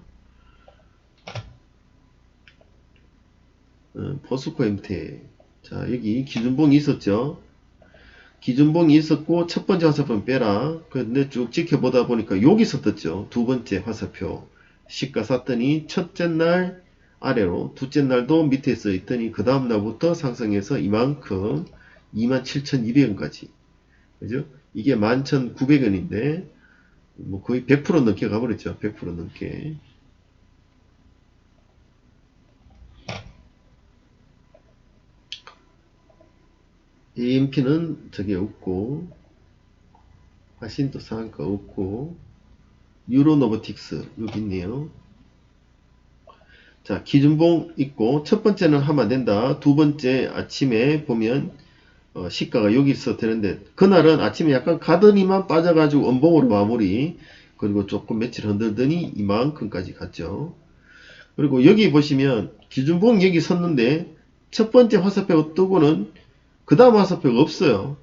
Speaker 1: 포스코 MT. 자, 여기 기준봉이 있었죠. 기준봉이 있었고 첫 번째 화살표는 빼라. 근데 쭉 지켜보다 보니까 여기서 떴죠. 두 번째 화살표. 시가 샀더니 첫째 날 아래로 둘째 날도 밑에 써 있더니 그 다음 날부터 상승해서 이만큼 27,200원까지. 그죠? 이게 11,900원인데 뭐 거의 100% 넘게 가버렸죠. 100% 넘게. AMP는 저게 없고 화신도 상한가 없고 유로노버틱스 여기 있네요. 자, 기준봉 있고 첫 번째는 하면 안 된다. 두 번째 아침에 보면 시가가 여기서 되는데 그날은 아침에 약간 가더니만 빠져가지고 음봉으로 마무리. 그리고 조금 며칠 흔들더니 이만큼까지 갔죠. 그리고 여기 보시면 기준봉 여기 섰는데 첫 번째 화살표가 뜨고는 그 다음 화살표가 없어요.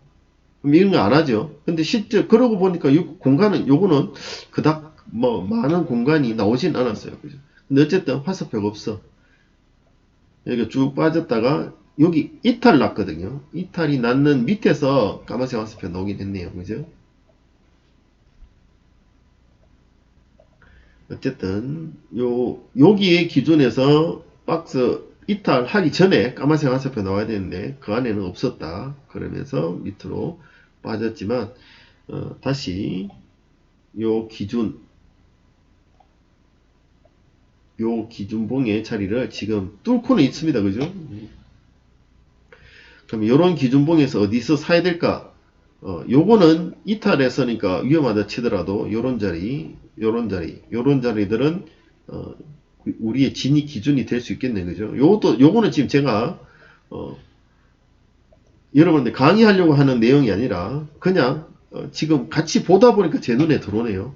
Speaker 1: 그럼 이런 거 안 하죠. 근데 실제 그러고 보니까 이 공간은 요거는 그닥 뭐 많은 공간이 나오진 않았어요. 그죠? 근데 어쨌든 화살표가 없어. 여기가 쭉 빠졌다가 여기 이탈 났거든요. 이탈이 났는 밑에서 까만색 화살표 나오긴 했네요. 그죠? 어쨌든 여기에 기준에서 박스 이탈하기 전에 까만색 화살표 나와야 되는데 그 안에는 없었다. 그러면서 밑으로 빠졌지만 다시 요 기준봉의 자리를 지금 뚫고는 있습니다. 그죠? 그럼 요런 기준봉에서 어디서 사야 될까? 요거는 이탈했으니까 위험하다 치더라도 요런 자리들은 우리의 진입 기준이 될 수 있겠네. 그죠? 요거는 지금 제가 여러분들 강의하려고 하는 내용이 아니라 그냥 지금 같이 보다 보니까 제 눈에 들어오네요.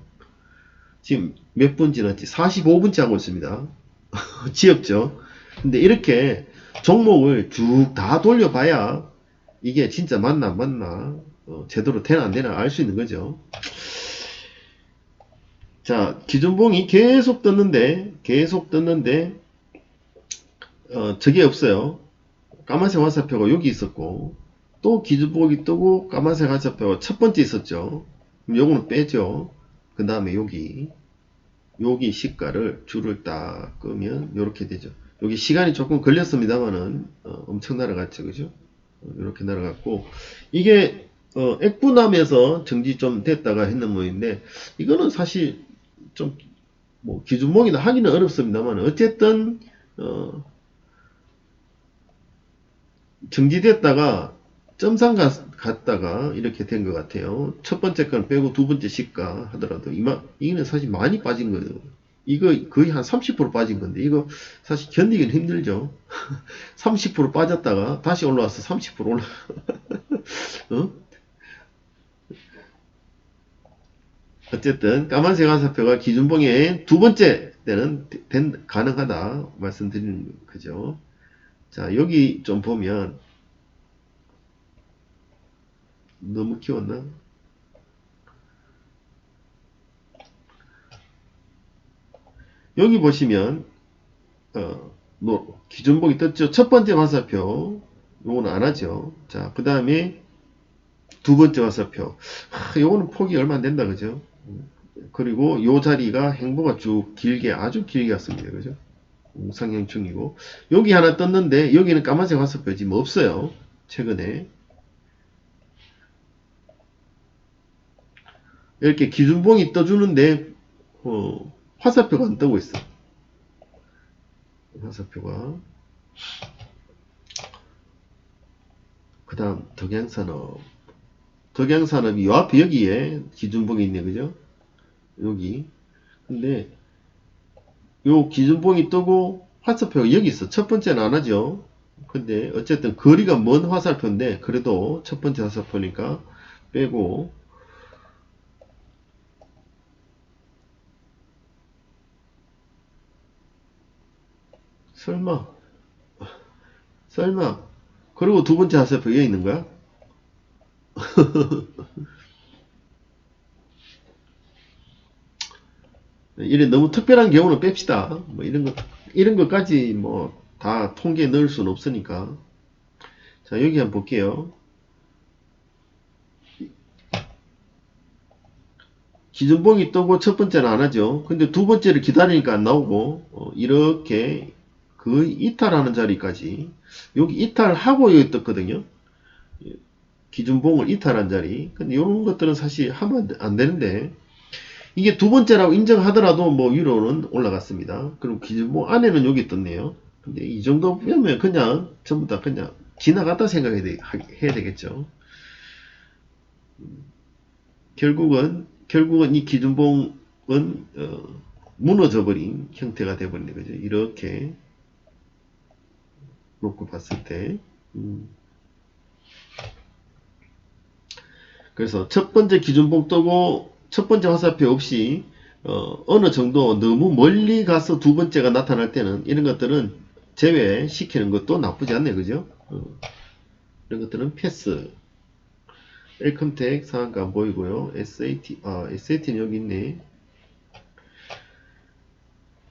Speaker 1: 지금 몇 분 지났지? 45분째 하고 있습니다. 지엽죠? 근데 이렇게 종목을 쭉 다 돌려봐야 이게 진짜 맞나 안 맞나 제대로 되나 안 되나 알 수 있는 거죠. 자, 기준봉이 계속 떴는데 저게 없어요. 까만색 화살표가 여기 있었고 또 기준봉이 뜨고 까만색 화살표가 첫 번째 있었죠. 그럼 요거는 빼죠. 그 다음에 여기 시가를 줄을 딱 끄면 이렇게 되죠. 여기 시간이 조금 걸렸습니다만은 엄청 날아갔죠. 그죠? 이렇게 날아갔고 이게 액분함에서 정지 좀 됐다가 했는 모양인데 이거는 사실 좀 뭐 기준봉이나 하기는 어렵습니다만 어쨌든 정지됐다가 점상 갔다가 이렇게 된 것 같아요. 첫 번째 건 빼고 두 번째 시가 하더라도 이거는 사실 많이 빠진 거예요. 이거 거의 한 30% 빠진 건데 이거 사실 견디기는 힘들죠. 30% 빠졌다가 다시 올라와서 30% 올라 어? 어쨌든 까만색 화살표가 기준봉의 두 번째 때는 가능하다 말씀드리는 거죠. 자, 여기 좀 보면 너무 키웠나? 여기 보시면 기준봉이 떴죠. 첫 번째 화살표 요거는 안 하죠. 자, 그 다음에 두 번째 화살표 요거는 폭이 얼마 안 된다. 그죠? 그리고 요 자리가 행보가 쭉 길게 아주 길게 왔습니다. 그죠? 우상향중이고 여기 하나 떴는데 여기는 까만색 화살표 지금 없어요. 최근에 이렇게 기준봉이 떠주는데 화살표가 안 뜨고 있어. 화살표가. 그 다음 덕양산업이 요 앞에 여기에 기준봉이 있네. 그죠? 여기. 근데 요 기준봉이 뜨고 화살표가 여기 있어. 첫 번째는 안 하죠. 근데 어쨌든 거리가 먼 화살표인데 그래도 첫 번째 화살표니까 빼고 설마 그리고 두 번째 화살표 여기 있는 거야? 이래 너무 특별한 경우는 뺍시다. 뭐 이런 것까지 뭐 다 통계에 넣을 수는 없으니까. 자, 여기 한번 볼게요. 기준봉이 뜨고 첫 번째는 안 하죠. 근데 두 번째를 기다리니까 안 나오고 이렇게 거의 이탈하는 자리까지 여기 이탈하고 여기 떴거든요. 기준봉을 이탈한 자리. 근데 이런 것들은 사실 하면 안 되는데 이게 두 번째라고 인정하더라도 뭐 위로는 올라갔습니다. 그럼 기준봉 안에는 여기 떴네요. 근데 이 정도면 그냥 전부 다 그냥 지나갔다 생각해야 되겠죠. 결국은 이 기준봉은 무너져버린 형태가 되어버리는 거죠. 이렇게 놓고 봤을 때. 그래서 첫 번째 기준봉 뜨고 첫 번째 화살표 없이 어느 정도 너무 멀리 가서 두 번째가 나타날 때는 이런 것들은 제외시키는 것도 나쁘지 않네요. 그죠? 이런 것들은 패스. 엘컴텍 상한가 안 보이고요. SAT는 여기 있네.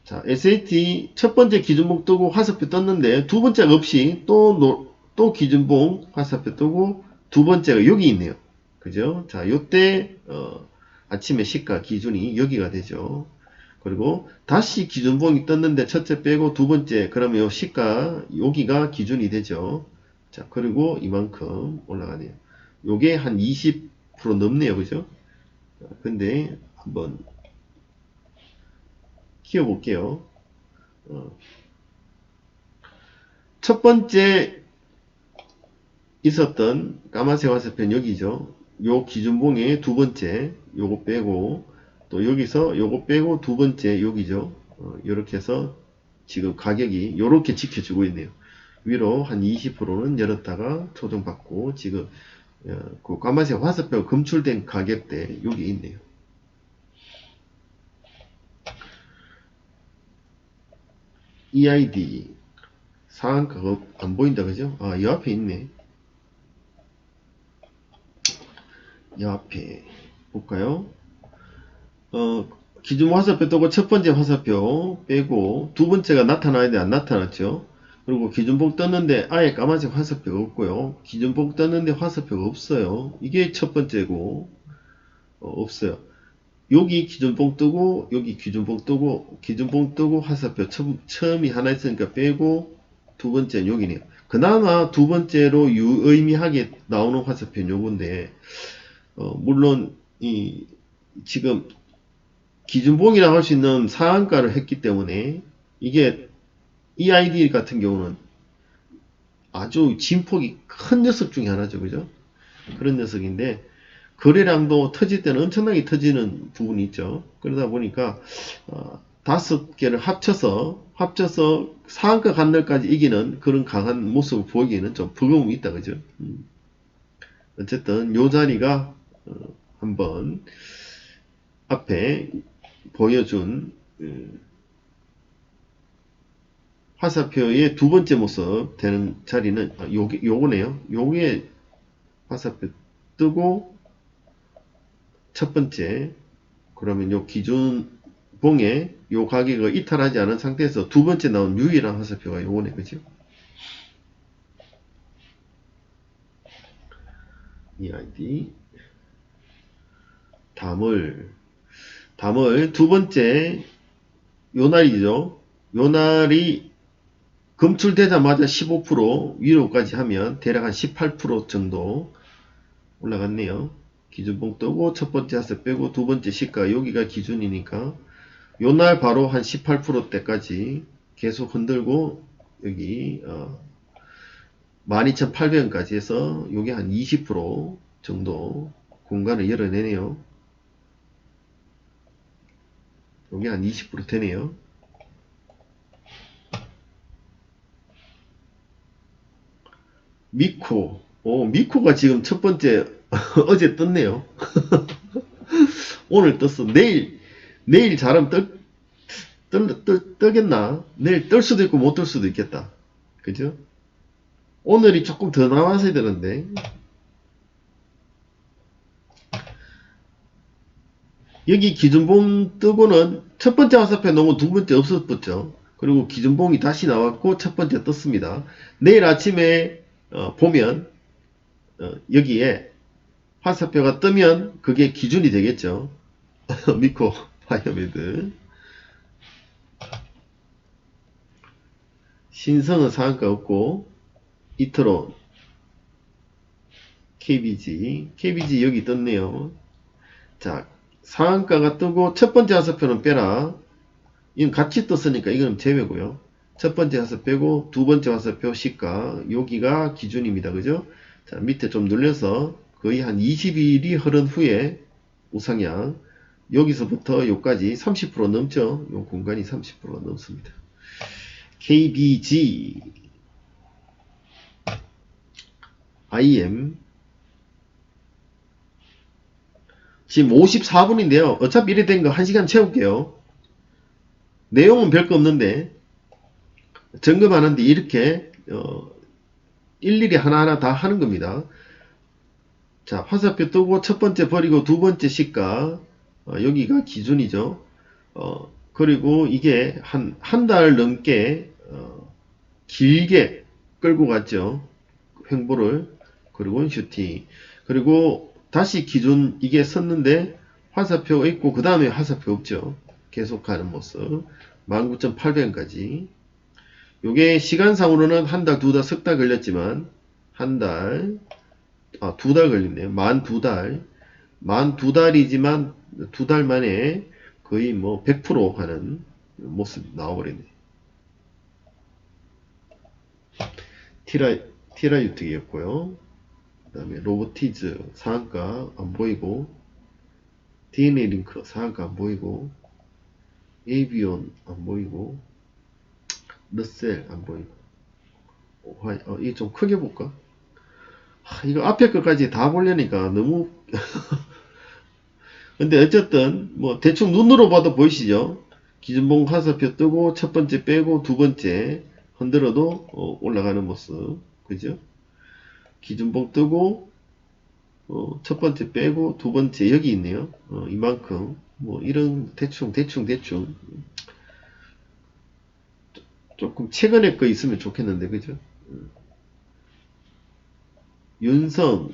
Speaker 1: 자, SAT 첫 번째 기준봉 뜨고 화살표 떴는데 두 번째가 없이 또 기준봉 화살표 뜨고 두 번째가 여기 있네요. 그죠? 자, 요때 아침에 시가 기준이 여기가 되죠. 그리고 다시 기준봉이 떴는데 첫째 빼고 두 번째 그러면 요 시가 여기가 기준이 되죠. 자, 그리고 이만큼 올라가네요. 요게 한 20% 넘네요. 그죠? 근데 한번 키워볼게요. 첫 번째 있었던 까만색 화살표는 여기죠. 요 기준봉의 두 번째 요거 빼고 또 여기서 요거 빼고 두 번째 여기죠. 이렇게 해서 지금 가격이 요렇게 지켜주고 있네요. 위로 한 20%는 열었다가 조정받고 지금 그 까만색 화살표 검출된 가격대 여기 있네요. EID 상한가가 안 보인다 그죠? 아, 이 앞에 있네. 이 앞에 볼까요? 기준 화살표 뜨고 첫 번째 화살표 빼고 두 번째가 나타나야 돼. 안 나타났죠? 그리고 기준봉 떴는데 아예 까만색 화살표가 없고요. 기준봉 떴는데 화살표가 없어요. 이게 첫 번째고 없어요. 여기 기준봉 뜨고 여기 기준봉 뜨고 기준봉 뜨고 화살표 처음이 하나 있으니까 빼고 두 번째는 여기네요. 그나마 두 번째로 유의미하게 나오는 화살표는 요건데 물론 이 지금 기준봉이라고 할 수 있는 상한가를 했기 때문에 이게 EID 같은 경우는 아주 진폭이 큰 녀석 중에 하나죠. 그죠? 그런 녀석인데 거래량도 터질 때는 엄청나게 터지는 부분이 있죠. 그러다 보니까 5개를 합쳐서 상한가 간 날까지 이기는 그런 강한 모습을 보이기에는 좀 버거움이 있다. 그죠? 어쨌든 요 자리가 한번 앞에 보여준 화살표의 두 번째 모습 되는 자리는 요거네요. 요게 화살표 뜨고 첫 번째, 그러면 요 기준봉에 요 가격을 이탈하지 않은 상태에서 두 번째 나온 유일한 화살표가 요거네. 그죠? EID 담을 두 번째 요 날이죠. 요 날이 검출되자마자 15% 위로까지 하면 대략 한 18% 정도 올라갔네요. 기준봉 뜨고 첫 번째 화살 빼고 두 번째 시가 여기가 기준이니까 요 날 바로 한 18%대까지 계속 흔들고 여기 12,800원까지 해서 요게 한 20% 정도 공간을 열어내네요. 요게 한 20% 되네요. 미코. 미코가 지금 첫 번째 어제 떴네요. 오늘 떴어. 내일 잘하면 뜨겠나? 내일 뜰 수도 있고 못 뜰 수도 있겠다. 그죠? 오늘이 조금 더 나왔어야 되는데. 여기 기준봉 뜨고는 첫 번째 화살표 너무 두 번째 없었죠. 그리고 기준봉이 다시 나왔고 첫 번째 떴습니다. 내일 아침에 보면 여기에 화살표가 뜨면 그게 기준이 되겠죠. 미코 파이어매드 신성은 상한가 없고 이트론 KBG 여기 떴네요. 자, 상한가가 뜨고 첫 번째 화살표는 빼라. 이건 같이 떴으니까 이건 제외고요. 첫 번째 화살표 빼고 두 번째 화살표 시가 여기가 기준입니다. 그죠? 자, 밑에 좀 눌려서 거의 한 20일이 흐른 후에 우상향 여기서부터 여기까지 30% 넘죠. 요 공간이 30% 넘습니다. KBG IM 지금 54분인데요. 어차피 이래 된 거 1시간 채울게요. 내용은 별거 없는데 점검하는데 이렇게 일일이 하나하나 다 하는 겁니다. 자, 화살표 뜨고 첫 번째 버리고 두 번째 시가 여기가 기준이죠. 그리고 이게 한 달 넘게 길게 끌고 갔죠. 횡보를. 그리고 슈팅. 그리고 다시 기준 이게 섰는데 화살표 있고 그 다음에 화살표 없죠. 계속 가는 모습. 19,800원까지. 요게 시간상으로는 한 달, 두 달, 석 달 걸렸지만 한 달, 두 달 걸렸네요. 만 두 달. 만 두 달이지만 두 달 만에 거의 뭐 100% 가는 모습이 나와버리네. 티라유틱이었고요. 그 다음에 로보티즈 상한가 안 보이고, DNA 링크 상한가 안 보이고, 에이비온 안 보이고, 르셀 안 보이고. 이거 좀 크게 볼까? 이거 앞에 것까지 다 보려니까 너무 근데 어쨌든 뭐 대충 눈으로 봐도 보이시죠? 기준봉 화살표 뜨고 첫 번째 빼고 두 번째 흔들어도 올라가는 모습, 그죠? 기준봉 뜨고 첫 번째 빼고 두 번째 여기 있네요. 이만큼 뭐 이런 대충 조금 최근에 거 있으면 좋겠는데, 그죠? 윤성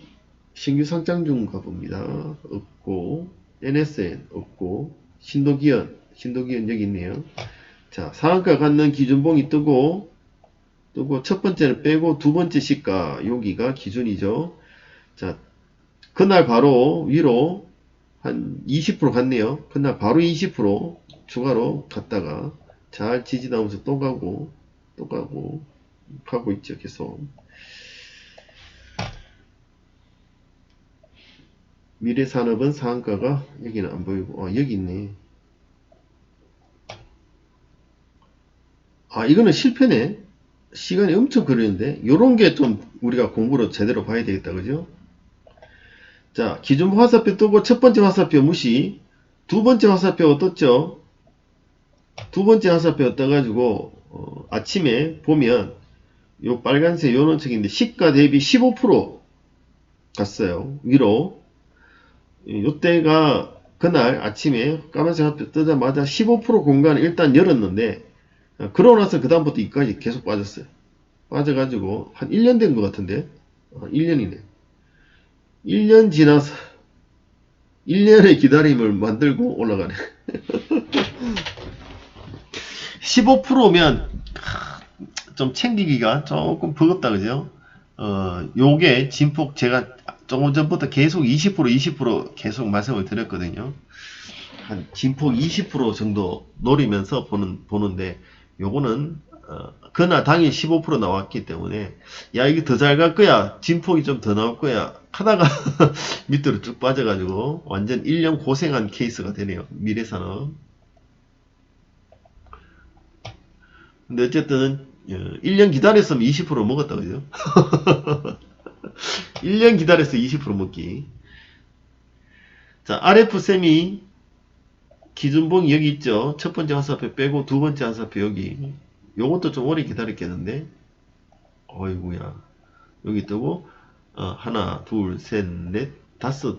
Speaker 1: 신규 상장 중 가봅니다. 없고, NSN 없고, 신도기현 여기 있네요. 자, 상한가 갖는 기준봉이 뜨고 첫 번째는 빼고 두 번째 시가 여기가 기준이죠. 자, 그날 바로 위로 한 20% 갔네요. 그날 바로 20% 추가로 갔다가 잘 지지 나오면서 또 가고 하고 있죠. 계속. 미래산업은 상한가가 여기는 안 보이고, 여기 있네. 이거는 실패네. 시간이 엄청 걸리는데, 요런 게 좀 우리가 공부를 제대로 봐야 되겠다, 그죠? 자, 기준 화살표 뜨고 첫 번째 화살표 무시, 두 번째 화살표 떴죠? 두 번째 화살표 떠가지고, 아침에 보면, 요 빨간색 요런 책인데, 시가 대비 15% 갔어요. 위로. 요때가 그날 아침에 까만색 화살표 뜨자마자 15% 공간을 일단 열었는데, 그러고 나서 그 다음부터 이까지 계속 빠졌어요. 빠져가지고 한 1년 된 것 같은데 1년이네. 1년 지나서 1년의 기다림을 만들고 올라가네. 15%면 좀 챙기기가 조금 버겁다, 그죠? 요게 진폭 제가 조금 전부터 계속 20% 계속 말씀을 드렸거든요. 한 진폭 20% 정도 노리면서 보는데 요거는 그날 당일 15% 나왔기 때문에 야 이게 더 잘 갈 거야, 진폭이 좀 더 나올 거야 하다가 밑으로 쭉 빠져가지고 완전 1년 고생한 케이스가 되네요. 미래산업. 근데 어쨌든 1년 기다렸으면 20% 먹었다, 그죠? 1년 기다려서 20% 먹기. 자, RF 세미 기준봉이 여기 있죠. 첫 번째 화살표 빼고 두 번째 화살표 여기. 요것도 좀 오래 기다렸겠는데. 어이구야. 여기 뜨고 하나, 둘, 셋, 넷, 다섯,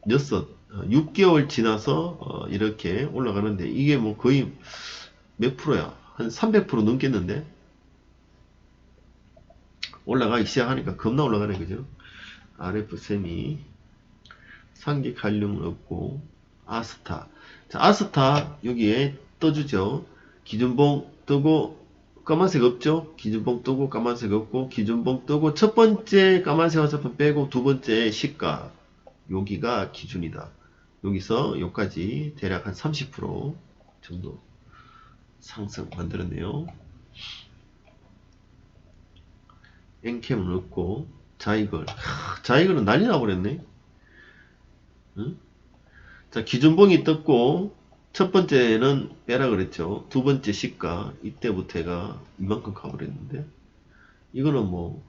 Speaker 1: 여섯, 6개월 지나서 이렇게 올라가는데 이게 뭐 거의 몇 프로야? 한 300% 넘겠는데? 올라가기 시작하니까 겁나 올라가네, 그죠? RF 세미, 상기 칼륨은 없고, 아스타. 자, 아스타 여기에 떠주죠. 기준봉 뜨고 까만색 없죠? 기준봉 뜨고 까만색 없고, 기준봉 뜨고 첫 번째 까만색 화살표 빼고 두 번째 시가 여기가 기준이다. 여기서 여기까지 대략 한 30% 정도 상승 만들었네요. 엔캠은 없고, 자이걸. 자이걸은 난리 나버렸네. 응? 자, 기준봉이 떴고, 첫 번째는 빼라 그랬죠. 두 번째 시가, 이때부터 가 이만큼 가버렸는데, 이거는 뭐,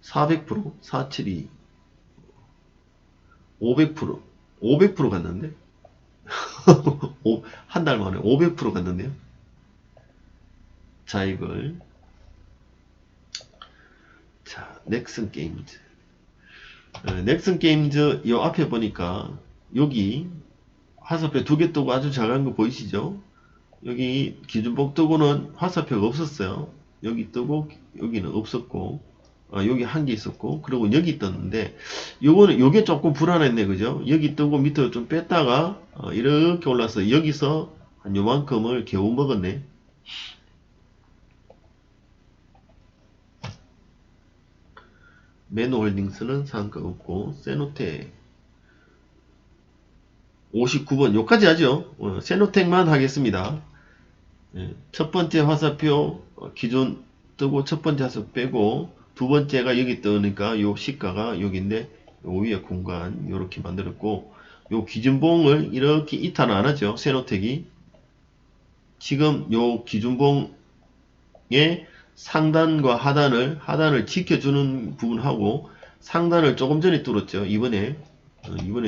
Speaker 1: 400%, 472, 500% 갔는데? 한 달 만에 500% 갔는데요. 자, 이걸. 자, 넥슨 게임즈. 넥슨 게임즈, 요 앞에 보니까, 여기, 화살표 두 개 뜨고 아주 작은 거 보이시죠? 여기 기준봉 뜨고는 화살표가 없었어요. 여기 뜨고 여기는 없었고, 여기 한 개 있었고, 그리고 여기 떴는데 요게 조금 불안했네, 그죠? 여기 뜨고 밑으로 좀 뺐다가 이렇게 올라서 여기서 한 요만큼을 겨우 먹었네. 매노홀딩스는 상한가가 없고, 세노텍 59번 요까지 하죠. 세노텍만 하겠습니다. 첫 번째 화살표 기존 뜨고 첫 번째 화살표 빼고 두 번째가 여기 뜨니까 요 시가가 여기인데 요 위에 공간 요렇게 만들었고, 요 기준봉을 이렇게 이탈을 안 하죠. 세노텍이 지금 요 기준봉의 상단과 하단을 지켜주는 부분하고 상단을 조금 전에 뚫었죠. 이번에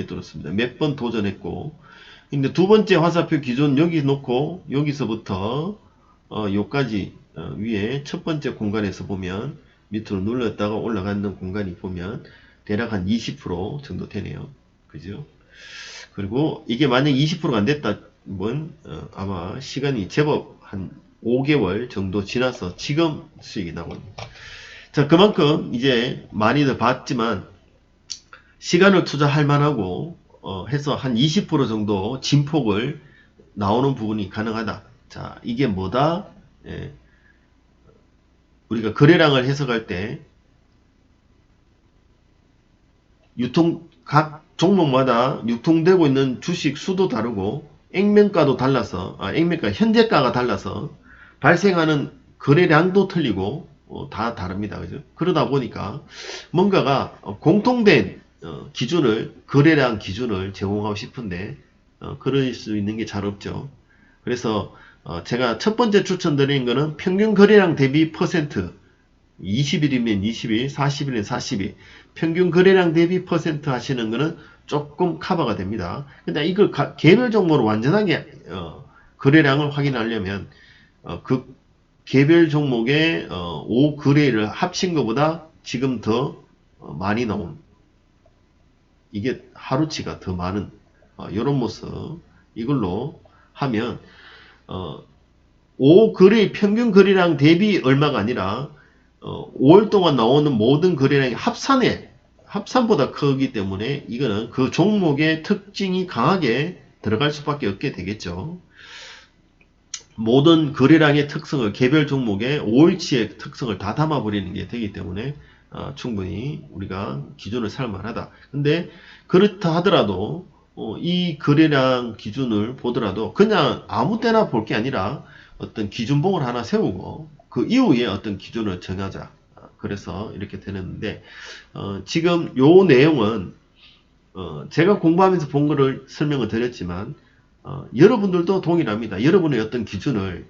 Speaker 1: 뚫었습니다. 몇 번 도전했고, 근데 두 번째 화살표 기준 여기 놓고 여기서부터 요까지 위에 첫 번째 공간에서 보면 밑으로 눌렀다가 올라가는 공간이 보면 대략 한 20% 정도 되네요. 그죠? 그리고 이게 만약 20%가 안 됐다면 아마 시간이 제법 한 5개월 정도 지나서 지금 수익이 나옵니다. 자, 그만큼 이제 많이들 봤지만 시간을 투자할 만하고 해서 한 20% 정도 진폭을 나오는 부분이 가능하다. 자, 이게 뭐다? 우리가 거래량을 해석할 때 각 종목마다 유통되고 있는 주식 수도 다르고 액면가도 달라서 액면가 현재가가 달라서 발생하는 거래량도 틀리고 다 다릅니다. 그죠? 그러다 보니까 뭔가가 공통된 거래량 기준을 제공하고 싶은데 그럴 수 있는 게 잘 없죠. 그래서 제가 첫 번째 추천드리는 거는 평균 거래량 대비 퍼센트, 20일이면 20일, 40일이면 40일 평균 거래량 대비 퍼센트 하시는 거는 조금 커버가 됩니다. 근데 이걸 개별 종목으로 완전하게 거래량을 확인하려면 그 개별 종목의 5거래를 합친 것보다 지금 더 많이 나온, 이게 하루치가 더 많은 이런 모습, 이걸로 하면 5거래의 평균 거래량 대비 얼마가 아니라 5월 동안 나오는 모든 거래량이 합산보다 크기 때문에 이거는 그 종목의 특징이 강하게 들어갈 수밖에 없게 되겠죠. 모든 거래량의 특성을 개별 종목의 5일치의 특성을 다 담아버리는 게 되기 때문에 충분히 우리가 기준을 살만하다. 근데 그렇다 하더라도 이 거래량 기준을 보더라도 그냥 아무 때나 볼 게 아니라 어떤 기준봉을 하나 세우고 그 이후에 어떤 기준을 정하자. 그래서 이렇게 되는데 지금 요 내용은 제가 공부하면서 본 거를 설명을 드렸지만 여러분들도 동일합니다. 여러분의 어떤 기준을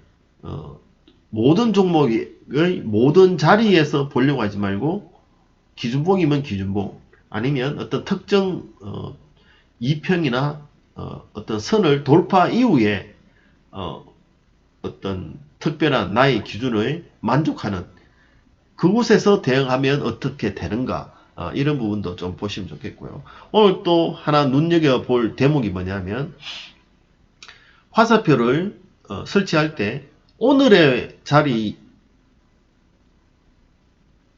Speaker 1: 모든 종목의 모든 자리에서 보려고 하지 말고 기준봉이면 기준봉, 아니면 어떤 특정 2평이나 어떤 선을 돌파 이후에 어떤 특별한 나의 기준을 만족하는 그곳에서 대응하면 어떻게 되는가, 이런 부분도 좀 보시면 좋겠고요. 오늘 또 하나 눈여겨볼 대목이 뭐냐면 화살표를 설치할 때 오늘의 자리,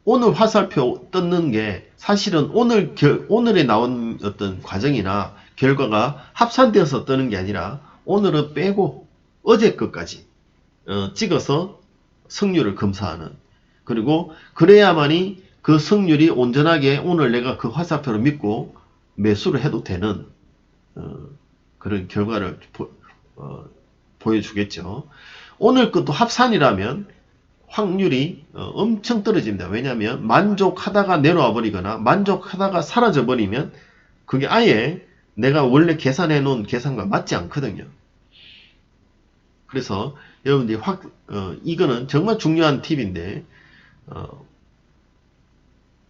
Speaker 1: 오늘 화살표 떴는 게 사실은 오늘에 나온 어떤 과정이나 결과가 합산되어서 뜨는 게 아니라 오늘은 빼고 어제 것까지 찍어서 승률을 검사하는, 그리고 그래야만이 그 승률이 온전하게 오늘 내가 그 화살표를 믿고 매수를 해도 되는 그런 결과를 보여주겠죠. 오늘 것도 합산이라면 확률이 엄청 떨어집니다. 왜냐하면 만족하다가 내려와 버리거나 만족하다가 사라져 버리면 그게 아예 내가 원래 계산해 놓은 계산과 맞지 않거든요. 그래서 여러분들이 이거는 정말 중요한 팁인데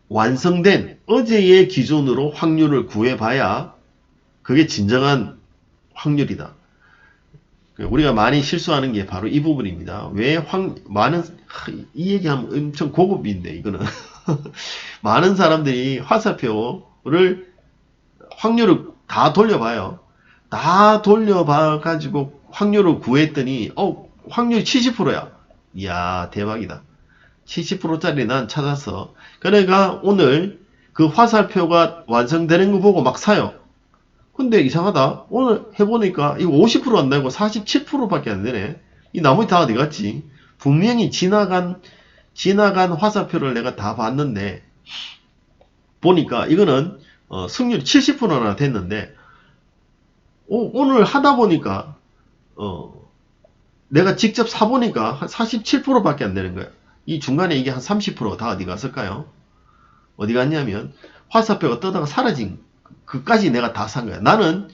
Speaker 1: 완성된 어제의 기준으로 확률을 구해봐야 그게 진정한 확률이다. 우리가 많이 실수하는 게 바로 이 부분입니다. 왜 이 얘기하면 엄청 고급인데 이거는 많은 사람들이 화살표를 확률을 다 돌려봐요. 다 돌려봐 가지고 확률을 구했더니 확률이 70%야. 이야, 대박이다. 70%짜리 난 찾았어. 그러니까 오늘 그 화살표가 완성되는 거 보고 막 사요. 근데 이상하다. 오늘 해보니까 이거 50% 안 되고 47%밖에 안 되네. 이 나머지 다 어디 갔지? 분명히 지나간 화살표를 내가 다 봤는데 보니까 이거는 승률이 70%나 됐는데 오늘 하다 보니까 내가 직접 사보니까 한 47%밖에 안 되는 거예요. 이 중간에 이게 한 30% 다 어디 갔을까요? 어디 갔냐면 화살표가 뜨다가 사라진 그까지 내가 다 산 거야. 나는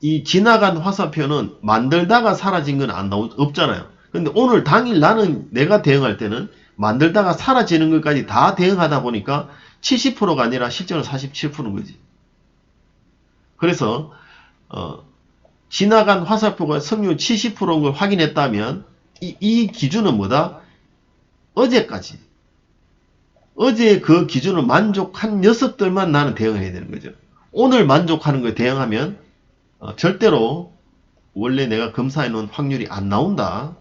Speaker 1: 이 지나간 화살표는 만들다가 사라진 건 없잖아요. 근데 오늘 당일 나는 내가 대응할 때는 만들다가 사라지는 것까지 다 대응하다 보니까 70%가 아니라 실제로 47%인 거지. 그래서 지나간 화살표가 승률 70%인 걸 확인했다면 이 기준은 뭐다? 어제까지. 어제 그 기준을 만족한 녀석들만 나는 대응해야 되는 거죠. 오늘 만족하는 거에 대응하면 절대로 원래 내가 검사해 놓은 확률이 안 나온다.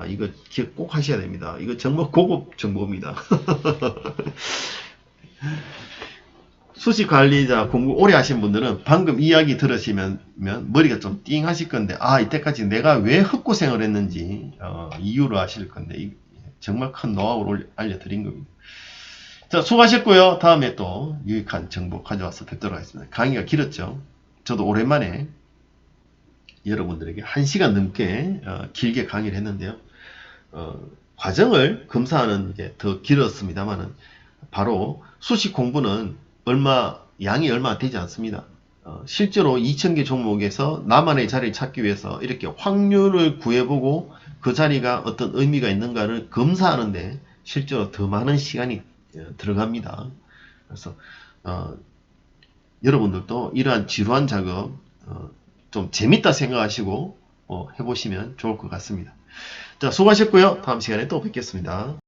Speaker 1: 이거 기억 꼭 하셔야 됩니다. 이거 정말 고급 정보입니다. 수식 관리자 공부 오래 하신 분들은 방금 이야기 들으시면 머리가 좀 띵 하실 건데, 이때까지 내가 왜 헛고생을 했는지 이유를 아실 건데, 정말 큰 노하우를 알려드린 겁니다. 자, 수고하셨고요. 다음에 또 유익한 정보 가져와서 뵙도록 하겠습니다. 강의가 길었죠. 저도 오랜만에 여러분들에게 1시간 넘게 길게 강의를 했는데요. 과정을 검사하는 게 더 길었습니다만은 바로 수식 공부는 양이 얼마 되지 않습니다. 실제로 2000개 종목에서 나만의 자리를 찾기 위해서 이렇게 확률을 구해보고 그 자리가 어떤 의미가 있는가를 검사하는데 실제로 더 많은 시간이 들어갑니다. 그래서 여러분들도 이러한 지루한 작업 좀 재밌다 생각하시고 해보시면 좋을 것 같습니다. 자, 수고하셨고요. 다음 시간에 또 뵙겠습니다.